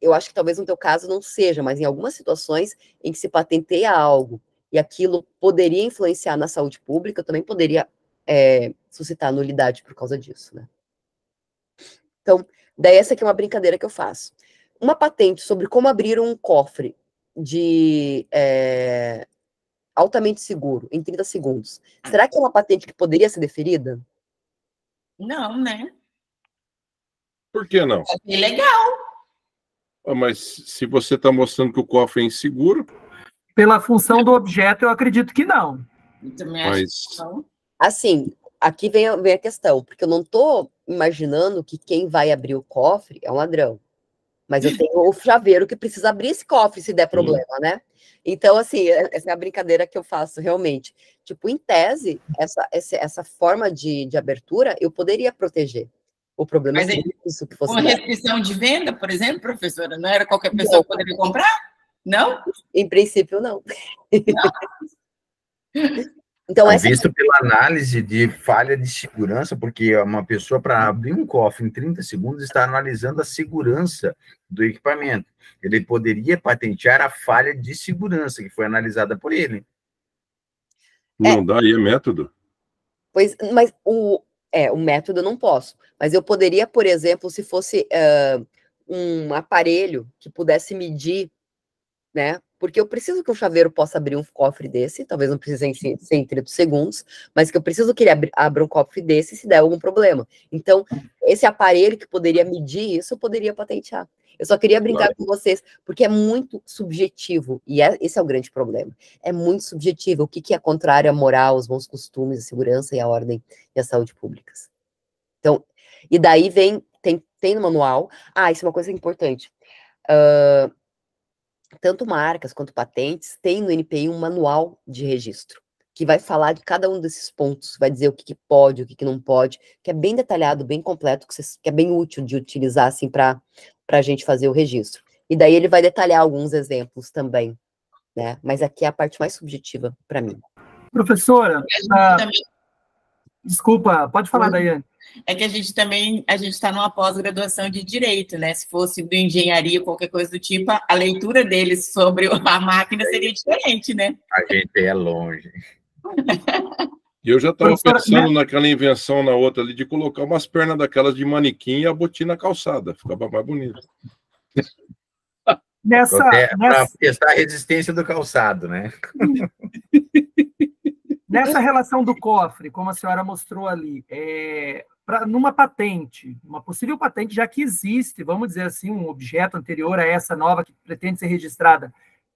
eu acho que talvez no teu caso não seja, mas em algumas situações em que se patenteia algo e aquilo poderia influenciar na saúde pública, também poderia suscitar nulidade por causa disso, né? Então, daí essa aqui é uma brincadeira que eu faço. Uma patente sobre como abrir um cofre de altamente seguro em 30 segundos. Será que é uma patente que poderia ser deferida? Não, né? Por que não? É legal. Mas se você está mostrando que o cofre é inseguro... Pela função do objeto, eu acredito que não. Eu também acho que não. Assim, aqui vem a questão, porque eu não estou imaginando que quem vai abrir o cofre é um ladrão. Mas eu tenho o chaveiro que precisa abrir esse cofre se der problema, né? Então, assim, essa é a brincadeira que eu faço realmente. Tipo, em tese, essa forma de abertura eu poderia proteger. O problema é se isso que fosse. Uma restrição de venda, por exemplo, professora, não era qualquer pessoa que poderia comprar? Não? Em princípio, não. Então, visto pela análise de falha de segurança, porque uma pessoa, para abrir um cofre em 30 segundos, está analisando a segurança do equipamento. Ele poderia patentear a falha de segurança, que foi analisada por ele. Não dá, aí é método. Pois, mas o método eu não posso. Mas eu poderia, por exemplo, se fosse um aparelho que pudesse medir, né? Porque eu preciso que um chaveiro possa abrir um cofre desse, talvez não precise ser em 30 segundos, mas que eu preciso que ele abra um cofre desse se der algum problema. Então, esse aparelho que poderia medir isso, eu poderia patentear. Eu só queria brincar com vocês, porque é muito subjetivo, e esse é o grande problema. É muito subjetivo, o que é contrário à moral, aos bons costumes, à segurança e à ordem e à saúde públicas. Então, e daí tem no manual, isso é uma coisa importante, tanto marcas quanto patentes têm no NPI um manual de registro, que vai falar de cada um desses pontos, vai dizer o que pode, o que não pode, que é bem detalhado, bem completo, que é bem útil de utilizar, assim, para a gente fazer o registro. E daí ele vai detalhar alguns exemplos também, né? Mas aqui é a parte mais subjetiva para mim. Professora, desculpa, pode falar, Daiane. É que a gente está numa pós-graduação de Direito, né? Se fosse de engenharia, qualquer coisa do tipo, a leitura deles sobre a máquina seria diferente, né? A gente é longe. E eu já estava pensando naquela invenção na outra ali, de colocar umas pernas daquelas de manequim e a botina na calçada. Ficava mais bonito. Para testar a resistência do calçado, né? Nessa relação do cofre, como a senhora mostrou ali, numa patente, uma possível patente, já que existe, vamos dizer assim, um objeto anterior a essa nova que pretende ser registrada,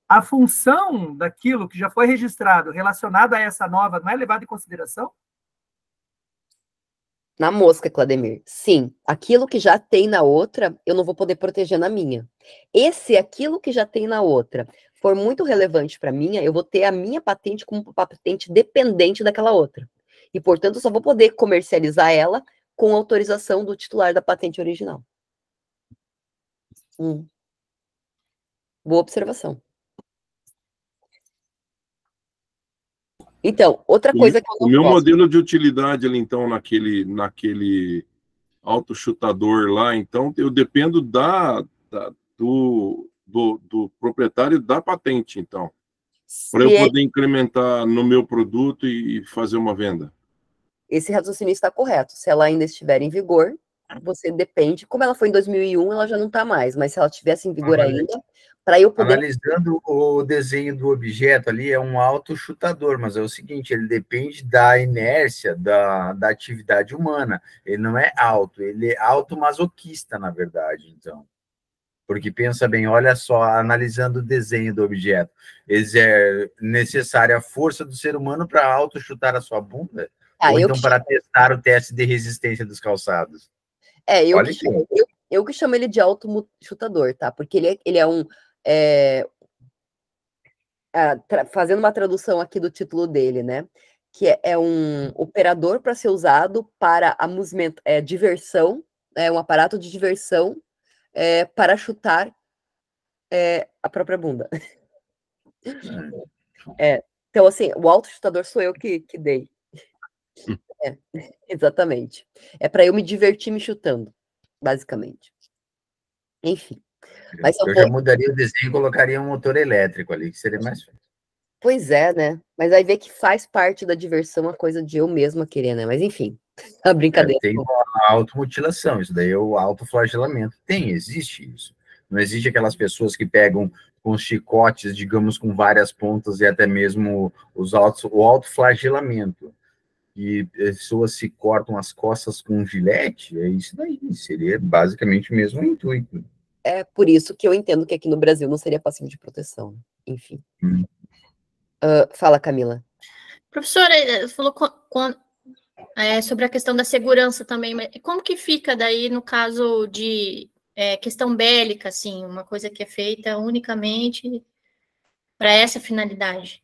a função daquilo que já foi registrado relacionado a essa nova não é levada em consideração? Na mosca, Clademir, sim. Aquilo que já tem na outra, eu não vou poder proteger na minha. Aquilo que já tem na outra, for muito relevante para minha, eu vou ter a minha patente como uma patente dependente daquela outra. E, portanto, eu só vou poder comercializar ela com autorização do titular da patente original. Boa observação. Então, outra coisa que eu não posso... O meu modelo de utilidade ali, então, naquele autochutador lá, então, eu dependo do proprietário da patente, então, para eu poder incrementar no meu produto e fazer uma venda. Esse raciocínio está correto. Se ela ainda estiver em vigor, você depende. Como ela foi em 2001, ela já não está mais, mas se ela tivesse em vigor ainda, para eu poder... Analisando o desenho do objeto ali, é um autochutador, mas é o seguinte, ele depende da inércia da atividade humana. Ele não é auto, ele é automasoquista, na verdade, então. Porque pensa bem, olha só, analisando o desenho do objeto, é necessária a força do ser humano para autochutar a sua bunda? Ou então para testar o teste de resistência dos calçados? Eu que chamo ele de autochutador, tá? Porque ele é um... fazendo uma tradução aqui do título dele, né? Que é um operador para ser usado para diversão, um aparato de diversão para chutar a própria bunda. Então, assim, o autochutador sou eu que dei. Exatamente. É para eu me divertir me chutando, basicamente. Enfim. Mas eu já mudaria o desenho e colocaria um motor elétrico ali, que seria mais fácil. Pois é, né? Mas aí vê que faz parte da diversão a coisa de eu mesma querer, né? Mas enfim, a brincadeira. Tem a automutilação, isso daí é o autoflagelamento. Existe isso. Não existe aquelas pessoas que pegam com chicotes, digamos, com várias pontas e até mesmo o autoflagelamento. E pessoas se cortam as costas com um gilete, é isso daí. Seria basicamente o mesmo intuito. É por isso que eu entendo que aqui no Brasil não seria passivo de proteção. Enfim. Fala, Camila. Professora, você falou sobre a questão da segurança também, mas como que fica daí no caso de questão bélica, assim, uma coisa que é feita unicamente para essa finalidade?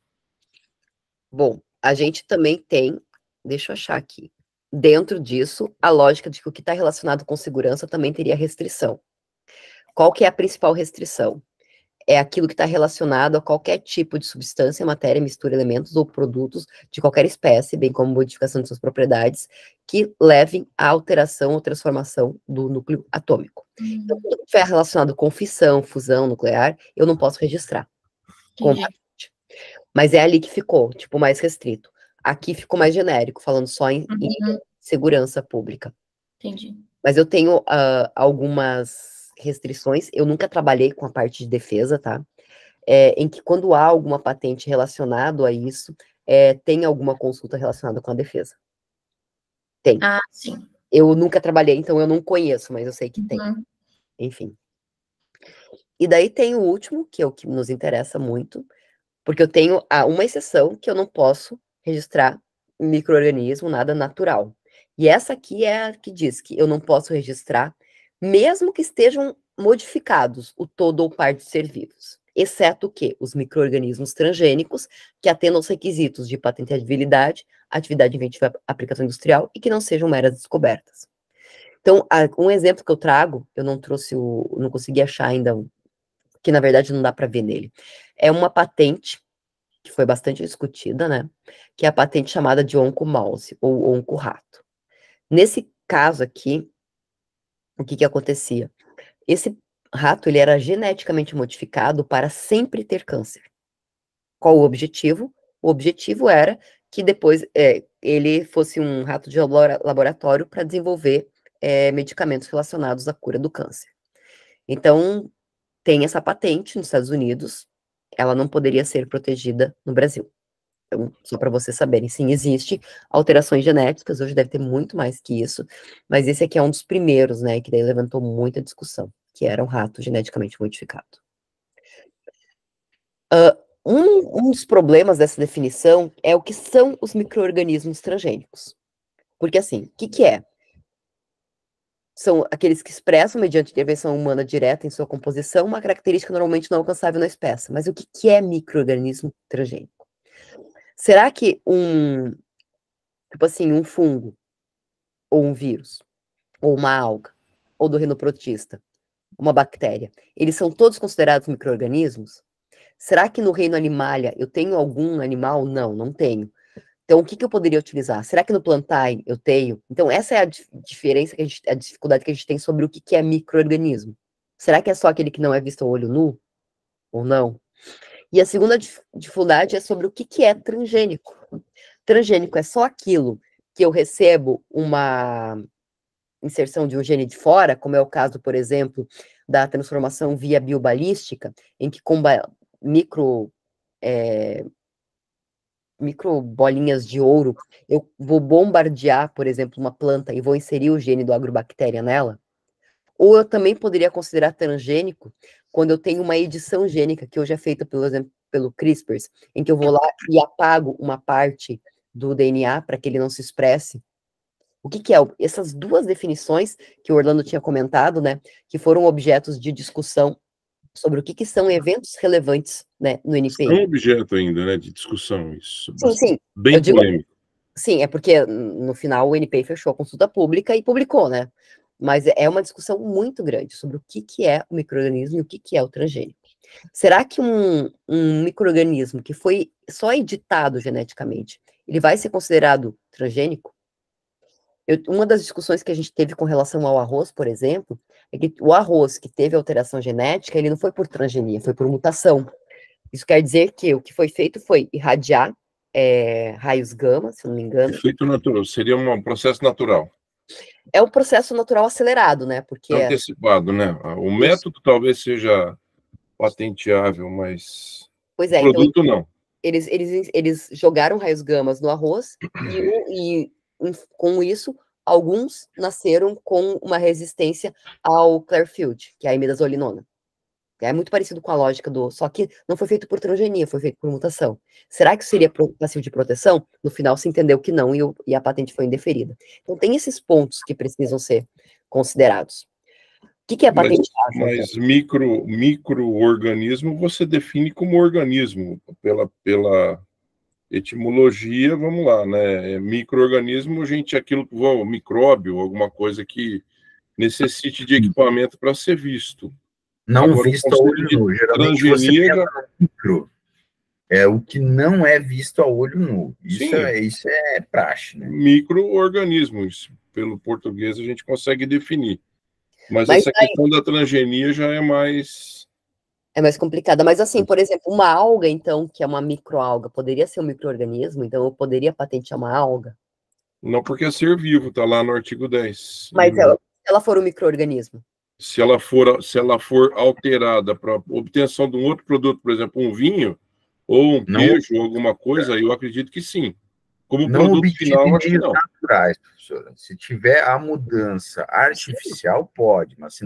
Bom, a gente também tem, deixa eu achar aqui, dentro disso, a lógica de que o que está relacionado com segurança também teria restrição. Qual que é a principal restrição? É aquilo que está relacionado a qualquer tipo de substância, matéria, mistura, elementos ou produtos de qualquer espécie, bem como modificação de suas propriedades, que levem à alteração ou transformação do núcleo atômico. Então, tudo que estiver relacionado com fissão, fusão nuclear, eu não posso registrar. Mas é ali que ficou, tipo, mais restrito. Aqui ficou mais genérico, falando só em segurança pública. Entendi. Mas eu tenho algumas restrições, eu nunca trabalhei com a parte de defesa, tá? Em que quando há alguma patente relacionada a isso, tem alguma consulta relacionada com a defesa. Tem. Ah, sim. Eu nunca trabalhei, então eu não conheço, mas eu sei que tem. Enfim. E daí tem o último, que é o que nos interessa muito, porque eu tenho uma exceção que eu não posso registrar micro-organismo, nada natural. E essa aqui é a que diz que eu não posso registrar mesmo que estejam modificados o todo ou parte de ser vivos, exceto que os micro-organismos transgênicos que atendam aos requisitos de patentabilidade, atividade inventiva, aplicação industrial e que não sejam meras descobertas. Então, um exemplo que eu trago, eu não trouxe não consegui achar ainda, que na verdade não dá para ver nele, é uma patente que foi bastante discutida, né, que é a patente chamada de oncomouse ou onco-rato. Nesse caso aqui, o que acontecia? Esse rato, ele era geneticamente modificado para sempre ter câncer. Qual o objetivo? O objetivo era que depois ele fosse um rato de laboratório para desenvolver medicamentos relacionados à cura do câncer. Então, tem essa patente nos Estados Unidos, ela não poderia ser protegida no Brasil. Então, só para vocês saberem, sim, existe alterações genéticas, hoje deve ter muito mais que isso, mas esse aqui é um dos primeiros, né, que daí levantou muita discussão, que era um rato geneticamente modificado. Um dos problemas dessa definição é o que são os micro-organismos transgênicos. Porque, assim, o que é? São aqueles que expressam, mediante intervenção humana direta em sua composição, uma característica normalmente não alcançável na espécie. Mas o que é micro-organismo transgênico? Será que tipo assim, um fungo, ou um vírus, ou uma alga, ou do reino protista, uma bactéria, eles são todos considerados micro-organismos? Será que no reino animalia eu tenho algum animal? Não, não tenho. Então, o que eu poderia utilizar? Será que no plantae eu tenho? Então, essa é a diferença, a dificuldade que a gente tem sobre o que é micro-organismo. Será que é só aquele que não é visto ao olho nu? Ou não? E a segunda dificuldade é sobre o que é transgênico. Transgênico é só aquilo que eu recebo uma inserção de um gene de fora, como é o caso, por exemplo, da transformação via biobalística, em que com micro bolinhas de ouro, eu vou bombardear, por exemplo, uma planta e vou inserir o gene do agrobactéria nela, ou eu também poderia considerar transgênico quando eu tenho uma edição gênica, que hoje é feita, por exemplo, pelo CRISPR, em que eu vou lá e apago uma parte do DNA para que ele não se expresse. O que é? Essas duas definições que o Orlando tinha comentado, né, que foram objetos de discussão sobre o que são eventos relevantes, né, no NPI. É um objeto ainda, né, de discussão, isso. Sim. Bem polêmico. Sim, é porque no final o NPI fechou a consulta pública e publicou, né? Mas é uma discussão muito grande sobre o que é o micro-organismo e o que é o transgênico. Será que um micro-organismo que foi só editado geneticamente, ele vai ser considerado transgênico? Uma das discussões que a gente teve com relação ao arroz, por exemplo, é que o arroz que teve alteração genética, ele não foi por transgenia, foi por mutação. Isso quer dizer que o que foi feito foi irradiar raios gama, se não me engano. Efeito natural, seria um processo natural. É um processo natural acelerado, né? Porque antecipado, né? O método talvez seja patenteável, mas o produto então, não. Eles jogaram raios gamas no arroz e com isso, alguns nasceram com uma resistência ao Clearfield, que é a imidazolinona. É muito parecido com a lógica só que não foi feito por transgenia, foi feito por mutação. Será que seria passivo de proteção? No final se entendeu que não e a patente foi indeferida. Então tem esses pontos que precisam ser considerados. O que é patenteável? Mas micro-organismo você define como organismo, pela etimologia, vamos lá, né? Micro-organismo, micróbio, alguma coisa que necessite de equipamento para ser visto. Não agora, visto a olho nu. Geralmente você pensa no micro. É o que não é visto a olho nu. Isso é praxe, né? Micro-organismo, isso. Pelo português a gente consegue definir. Mas essa questão da transgenia já é mais... É mais complicada. Mas assim, por exemplo, uma alga, então, que é uma microalga, poderia ser um micro-organismo? Então eu poderia patentear uma alga? Não, porque é ser vivo, está lá no artigo 10. Mas se ela for um micro-organismo? Se ela for alterada para obtenção de um outro produto, por exemplo, um vinho, ou um queijo, ou alguma coisa, eu acredito que sim. Como não produto final, acho que não. Naturais, professora. Se tiver a mudança artificial, pode, mas se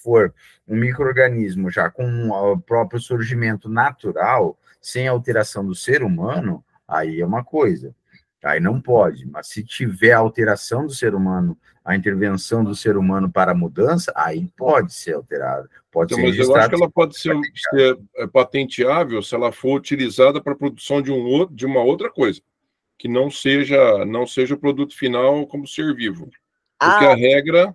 for um micro-organismo já com o próprio surgimento natural, sem alteração do ser humano, aí é uma coisa. Aí não pode, mas se tiver a alteração do ser humano, a intervenção do ser humano para a mudança, aí pode ser alterada. Pode ser mas eu acho que ela pode ser patenteável se ela for utilizada para a produção de uma outra coisa, que não seja o produto final como ser vivo. Porque a regra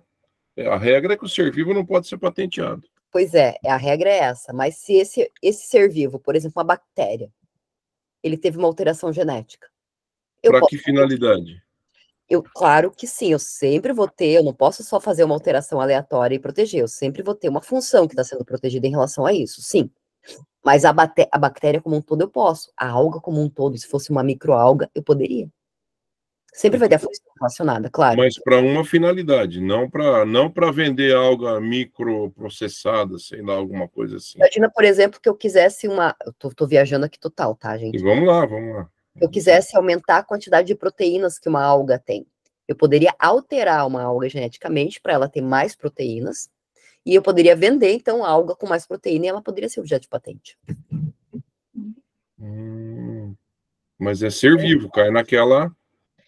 é que o ser vivo não pode ser patenteado. Pois é, a regra é essa. Mas se esse ser vivo, por exemplo, uma bactéria, ele teve uma alteração genética, para que finalidade? Claro que sim, eu sempre vou ter, eu não posso só fazer uma alteração aleatória e proteger, eu sempre vou ter uma função que está sendo protegida em relação a isso, sim. Mas a bactéria como um todo eu posso, a alga como um todo, se fosse uma microalga, eu poderia. Sempre vai ter a função relacionada, claro. Mas para uma finalidade, não para vender alga microprocessada, sei lá, alguma coisa assim. Imagina, por exemplo, que eu quisesse eu tô viajando aqui total, tá, gente? E vamos lá. Eu quisesse aumentar a quantidade de proteínas que uma alga tem. Eu poderia alterar uma alga geneticamente para ela ter mais proteínas, e eu poderia vender, então, a alga com mais proteína, e ela poderia ser objeto de patente. Mas é ser vivo, cai naquela...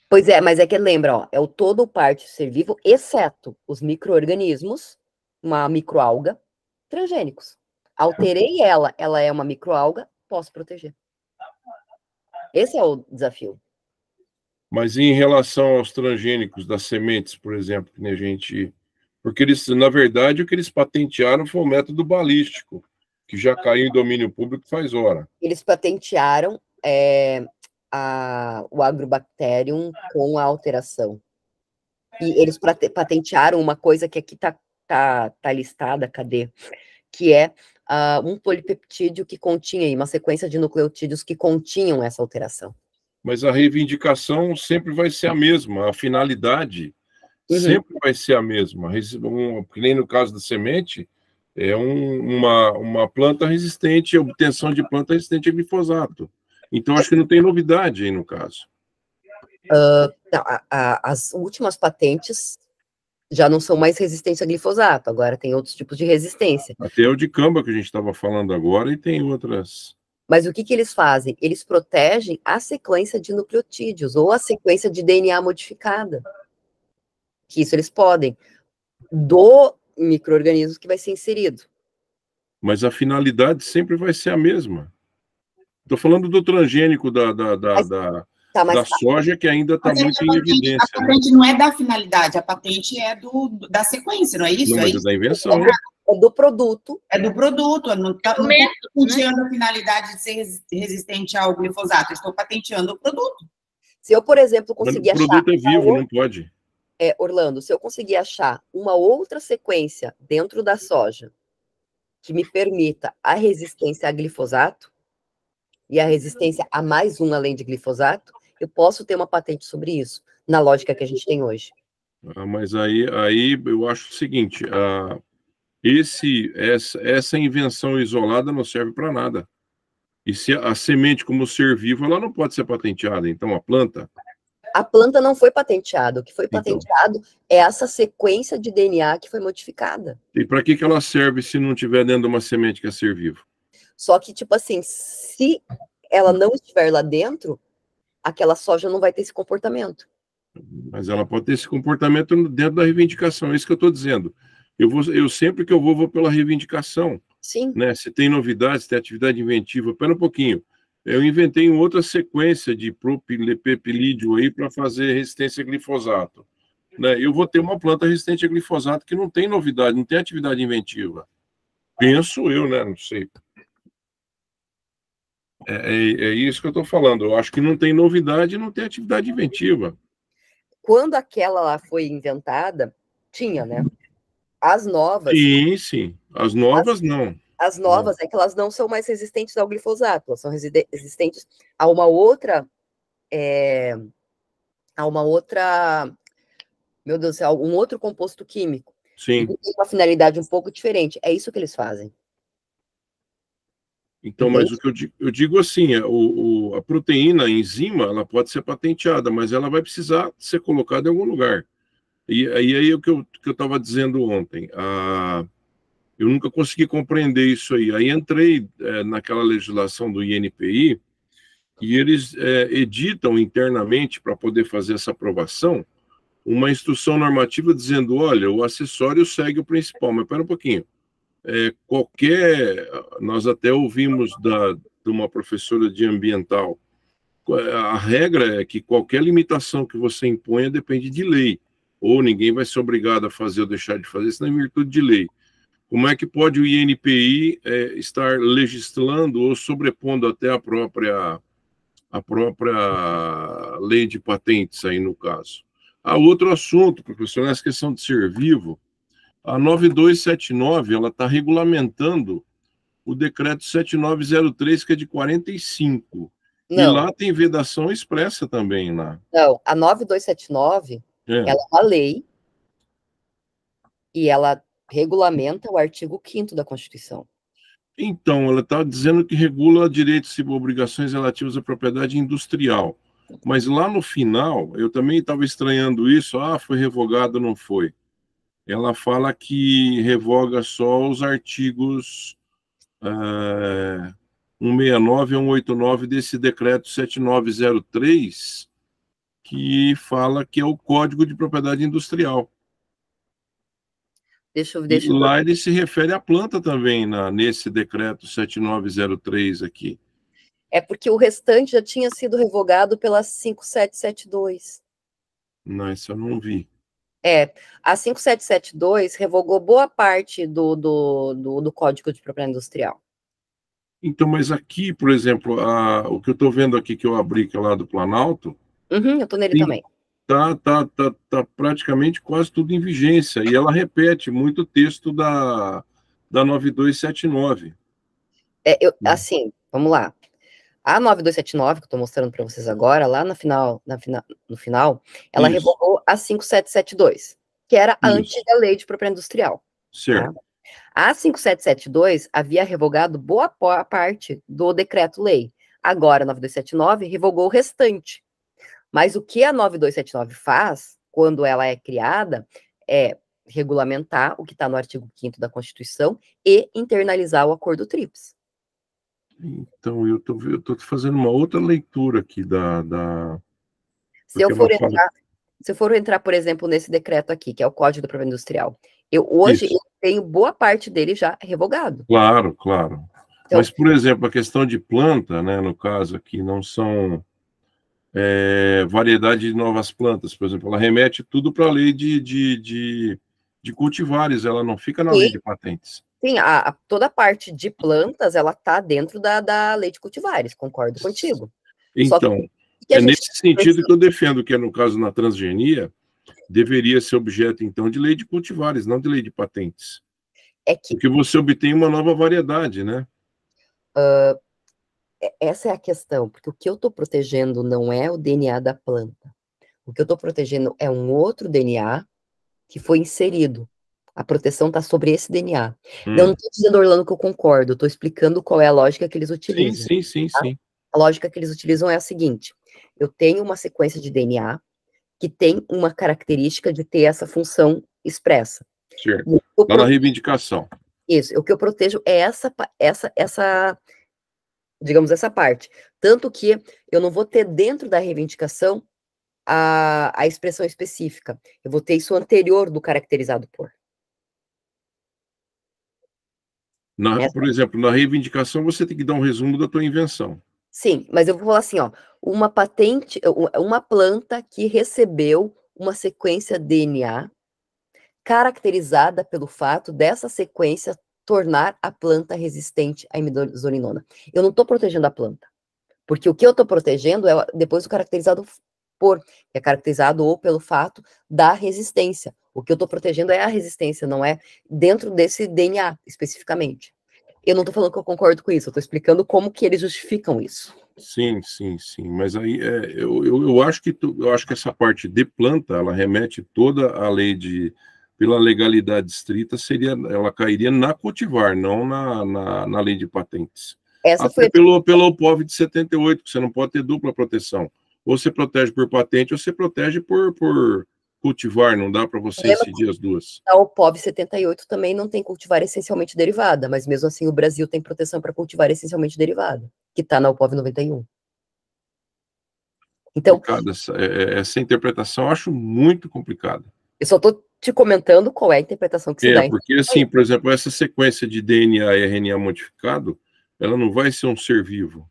Pois é, mas é que lembra, é o todo ou parte ser vivo, exceto os micro-organismos, uma microalga, transgênicos. Alterei ela é uma microalga, posso proteger. Esse é o desafio. Mas em relação aos transgênicos das sementes, por exemplo, que a gente... Porque eles, na verdade, o que eles patentearam foi o método balístico, que já caiu em domínio público faz hora. Eles patentearam o Agrobacterium com a alteração. E eles patentearam uma coisa que aqui tá listada, cadê? Que é um polipeptídeo que continha, uma sequência de nucleotídeos que continham essa alteração. Mas a reivindicação sempre vai ser a mesma, a finalidade sempre vai ser a mesma. Que nem no caso da semente, é uma planta resistente, obtenção de planta resistente a glifosato. Então, acho que não tem novidade aí no caso. Não, as últimas patentes já não são mais resistentes a glifosato, agora tem outros tipos de resistência. Até o dicamba que a gente estava falando agora, e tem outras. Mas o que eles fazem? Eles protegem a sequência de nucleotídeos ou a sequência de DNA modificada. Que isso eles podem, do micro-organismo que vai ser inserido. Mas a finalidade sempre vai ser a mesma. Estou falando do transgênico da soja, que ainda está muito em evidência. A patente não é da finalidade, a patente é da sequência, não é isso? Não, mas é da invenção. É do produto. É do produto, não está patenteando a finalidade de ser resistente ao glifosato, eu estou patenteando o produto. Se eu, por exemplo, conseguir achar... O produto é vivo, não pode. Orlando, se eu conseguir achar uma outra sequência dentro da soja que me permita a resistência a glifosato e a resistência a mais um além de glifosato, eu posso ter uma patente sobre isso, na lógica que a gente tem hoje. Mas aí eu acho o seguinte, essa invenção isolada não serve para nada. E se a semente, como ser vivo, ela não pode ser patenteada. Então, a planta não foi patenteada. O que foi patenteado é essa sequência de DNA que foi modificada. E para que ela serve se não tiver dentro de uma semente que é ser vivo? Só que, tipo assim, se ela não estiver lá dentro, aquela soja não vai ter esse comportamento. Mas ela pode ter esse comportamento dentro da reivindicação, é isso que eu estou dizendo. Eu sempre que eu vou pela reivindicação. Sim. Né? Se tem novidades, se tem atividade inventiva, pera um pouquinho. Eu inventei uma outra sequência de propilepepilídeo aí para fazer resistência a glifosato. Né? Eu vou ter uma planta resistente a glifosato que não tem novidade, não tem atividade inventiva. Penso eu, né? Não sei. É isso que eu estou falando. Eu acho que não tem novidade e não tem atividade inventiva. Quando aquela lá foi inventada, tinha, né? As novas... Sim. As novas, não. As novas é que elas não são mais resistentes ao glifosato, elas são resistentes a uma outra... Meu Deus do céu, um outro composto químico. Sim. Que tem uma finalidade um pouco diferente. É isso que eles fazem. Então, mas o que eu digo assim, a proteína, a enzima, ela pode ser patenteada, mas ela vai precisar ser colocada em algum lugar. E aí o que eu estava dizendo ontem, eu nunca consegui compreender isso aí. Aí entrei naquela legislação do INPI e eles editam internamente para poder fazer essa aprovação uma instrução normativa dizendo, olha, o acessório segue o principal, mas espera um pouquinho. Nós até ouvimos de uma professora de ambiental, a regra é que qualquer limitação que você imponha depende de lei, ou ninguém vai ser obrigado a fazer ou deixar de fazer, senão em virtude de lei. Como é que pode o INPI estar legislando ou sobrepondo até a própria lei de patentes aí no caso? Há outro assunto, professor, nessa questão de ser vivo, a 9279, ela está regulamentando o decreto 7903, que é de 45. Não. E lá tem vedação expressa também, lá. Não, a 9279, ela é uma lei e ela regulamenta o artigo 5º da Constituição. Então, ela está dizendo que regula direitos e obrigações relativos à propriedade industrial. Mas lá no final, eu também estava estranhando isso, foi revogado, não foi. Ela fala que revoga só os artigos 169 e 189 desse decreto 7903, que fala que é o Código de Propriedade Industrial. Lá ele se refere à planta também, nesse decreto 7903 aqui. É porque o restante já tinha sido revogado pela 5772. Não, isso eu não vi. A 5772 revogou boa parte do Código de Propriedade Industrial. Então, mas aqui, por exemplo, o que eu estou vendo aqui, que eu abri, que é lá do Planalto... eu estou nele também. Tá praticamente quase tudo em vigência, e ela repete muito o texto da 9279. Assim, vamos lá. A 9279, que eu estou mostrando para vocês agora, lá no final, ela revogou a 5772. que era a Isso. antiga lei de propriedade industrial. Certo. Tá? A 5772 havia revogado boa parte do decreto-lei. Agora, a 9279 revogou o restante. Mas o que a 9279 faz, quando ela é criada, é regulamentar o que está no artigo 5º da Constituição e internalizar o acordo TRIPS. Então, eu tô fazendo uma outra leitura aqui Se eu porque for entrar, se eu for entrar, por exemplo, nesse decreto aqui, que é o Código da Propriedade Industrial, hoje Isso. eu tenho boa parte dele já revogado. Claro, claro. Então, Mas, por exemplo, a questão de planta, né, no caso aqui, não são variedade de novas plantas, por exemplo, ela remete tudo para a lei de cultivares, ela não fica na lei de patentes. sim, toda a parte de plantas, ela está dentro da lei de cultivares, concordo contigo. Então, que a gente nesse sentido que eu defendo, que é no caso na transgenia, deveria ser objeto, então, de lei de cultivares, não de lei de patentes. Porque você obtém uma nova variedade, né? Essa é a questão, porque o que eu estou protegendo não é o DNA da planta. O que eu estou protegendo é um outro DNA que foi inserido. A proteção está sobre esse DNA. Eu não estou dizendo, Orlando, que eu concordo, eu estou explicando qual é a lógica que eles utilizam. Sim. Tá? A lógica que eles utilizam é a seguinte: eu tenho uma sequência de DNA que tem uma característica de ter essa função expressa. Certo. Está na reivindicação. Isso, o que eu protejo é digamos, essa parte. Tanto que eu não vou ter dentro da reivindicação a expressão específica. Eu vou ter isso anterior do caracterizado por. Por exemplo, na reivindicação você tem que dar um resumo da tua invenção. Sim, mas eu vou falar assim, ó, uma patente, uma planta que recebeu uma sequência DNA caracterizada pelo fato dessa sequência tornar a planta resistente à imidazolinona. Eu não estou protegendo a planta, porque o que eu estou protegendo é depois o caracterizado por, que é caracterizado ou pelo fato da resistência. O que eu estou protegendo é a resistência, não é dentro desse DNA, especificamente. Eu não estou falando que eu concordo com isso, eu estou explicando como que eles justificam isso. Sim, mas aí eu acho que essa parte de planta, ela remete toda a lei pela legalidade estrita, ela cairia na cultivar, não na lei de patentes. Essa até foi pelo OPOV de 78, que você não pode ter dupla proteção. Ou você protege por patente, ou você protege por cultivar, não dá para você incidir as duas. A OPOV 78 também não tem cultivar essencialmente derivada, mas mesmo assim o Brasil tem proteção para cultivar essencialmente derivada, que está na OPOV 91. Então, essa interpretação eu acho muito complicada. Eu só estou te comentando qual é a interpretação que se dá. Porque assim, por exemplo, essa sequência de DNA e RNA modificado, ela não vai ser um ser vivo.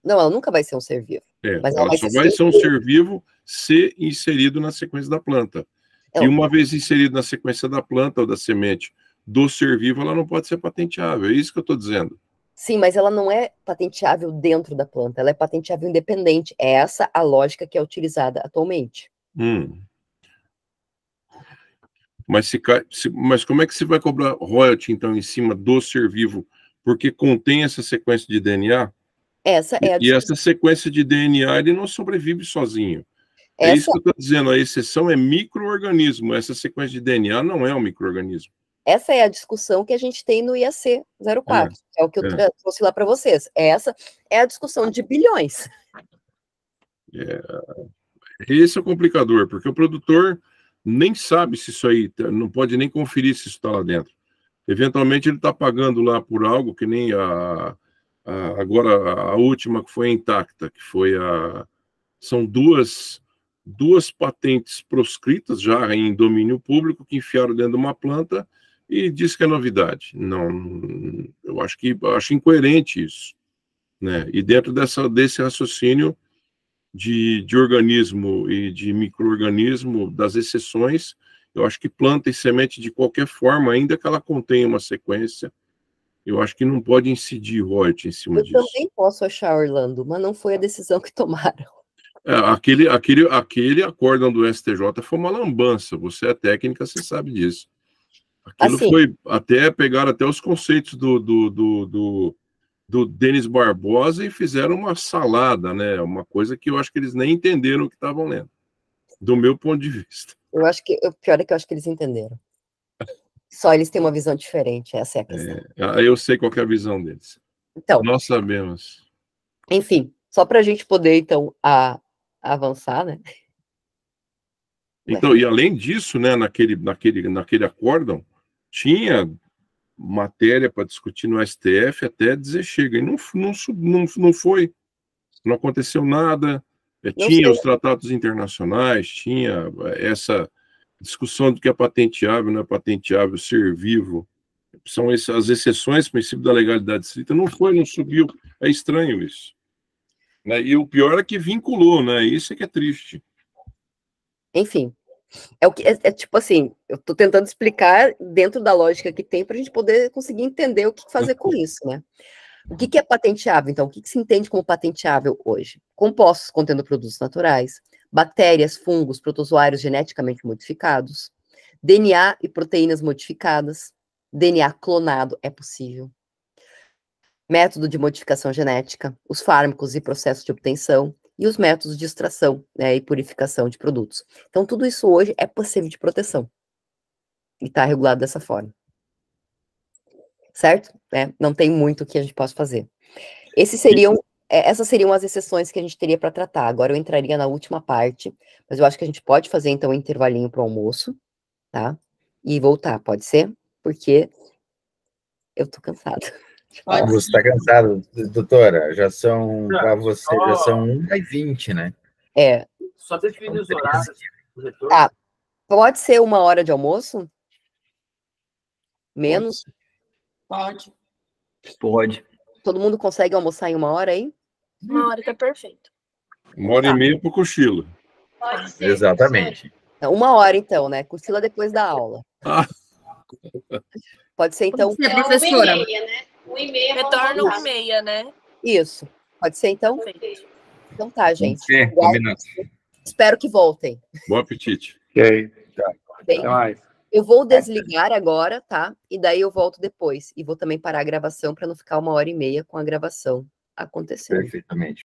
Não, ela nunca vai ser um ser vivo. Mas ela só vai ser um ser vivo se inserido na sequência da planta. E uma vez inserido na sequência da planta ou da semente do ser vivo, ela não pode ser patenteável. É isso que eu estou dizendo. Sim, mas ela não é patenteável dentro da planta, ela é patenteável independente. É essa a lógica que é utilizada atualmente. Mas como é que você vai cobrar royalty, então, em cima do ser vivo? Porque contém essa sequência de DNA? E essa sequência de DNA, ele não sobrevive sozinho. É isso que eu estou dizendo, a exceção é micro-organismo. Essa sequência de DNA não é um micro-organismo. Essa é a discussão que a gente tem no IAC 04, que é o que eu trouxe lá para vocês. Essa é a discussão de bilhões. Esse é o complicador, porque o produtor nem sabe se isso aí, não pode nem conferir se isso está lá dentro. Eventualmente ele está pagando lá por algo que nem agora a última que foi intacta, que foi são duas patentes proscritas já em domínio público que enfiaram dentro de uma planta e diz que é novidade. Não, eu acho incoerente isso, né? E dentro desse raciocínio de organismo e de micro-organismo, das exceções, eu acho que planta e semente, de qualquer forma, ainda que ela contenha uma sequência, eu acho que não pode incidir royalty em cima disso. Eu também posso achar, Orlando, mas não foi a decisão que tomaram. Aquele acórdão do STJ foi uma lambança. Você é técnica, você sabe disso. Aquilo foi pegaram até os conceitos do Denis Barbosa e fizeram uma salada, né? Uma coisa que eu acho que eles nem entenderam o que estavam lendo, do meu ponto de vista. Eu acho que o pior é que eu acho que eles entenderam. Só eles têm uma visão diferente, essa é a questão. Eu sei qual que é a visão deles. Então, Nós sabemos. enfim, só para a gente poder, então, avançar, né? Então, e além disso, né, naquele acórdão, tinha matéria para discutir no STF até dizer chega. E não foi. Não aconteceu nada. Tinha os tratados internacionais, tinha essa discussão do que é patenteável, não é patenteável, ser vivo. São as exceções, princípio da legalidade estrita. Não subiu. É estranho isso. Né? E o pior é que vinculou, né? Isso é que é triste. Enfim, é tipo assim, eu estou tentando explicar dentro da lógica que tem para a gente poder conseguir entender o que fazer com isso, né? O que é patenteável, então? O que se entende como patenteável hoje? Compostos contendo produtos naturais, bactérias, fungos, protozoários geneticamente modificados, DNA e proteínas modificadas, DNA clonado é possível, método de modificação genética, os fármacos e processos de obtenção, e os métodos de extração, né, e purificação de produtos. Então, tudo isso hoje é passível de proteção. E está regulado dessa forma. Certo? Não tem muito que a gente possa fazer. Essas seriam as exceções que a gente teria para tratar. Agora eu entraria na última parte, mas eu acho que a gente pode fazer, então, um intervalinho para o almoço, tá? E voltar, pode ser? Porque eu tô cansada. Você está cansado, doutora? Já são, para você, já são 1h20, né? Só definir os horários do retorno. Tá. Pode ser 1 hora de almoço? Menos? Pode. Todo mundo consegue almoçar em 1 hora aí? 1 hora tá perfeito. 1h30 para o cochilo. Pode ser. Exatamente. Então, 1 hora, então, né? Cochila depois da aula. Pode ser, então... Pode ser, professora. 1h30, né? 1h30. Retorno 1h30, né? Isso. Pode ser, então? Perfeito. Então tá, gente. Combinado. Espero que voltem. Bom apetite. Ok. Bem, eu vou desligar agora, tá? E daí eu volto depois. E vou também parar a gravação para não ficar 1h30 com a gravação acontecendo. Perfeitamente.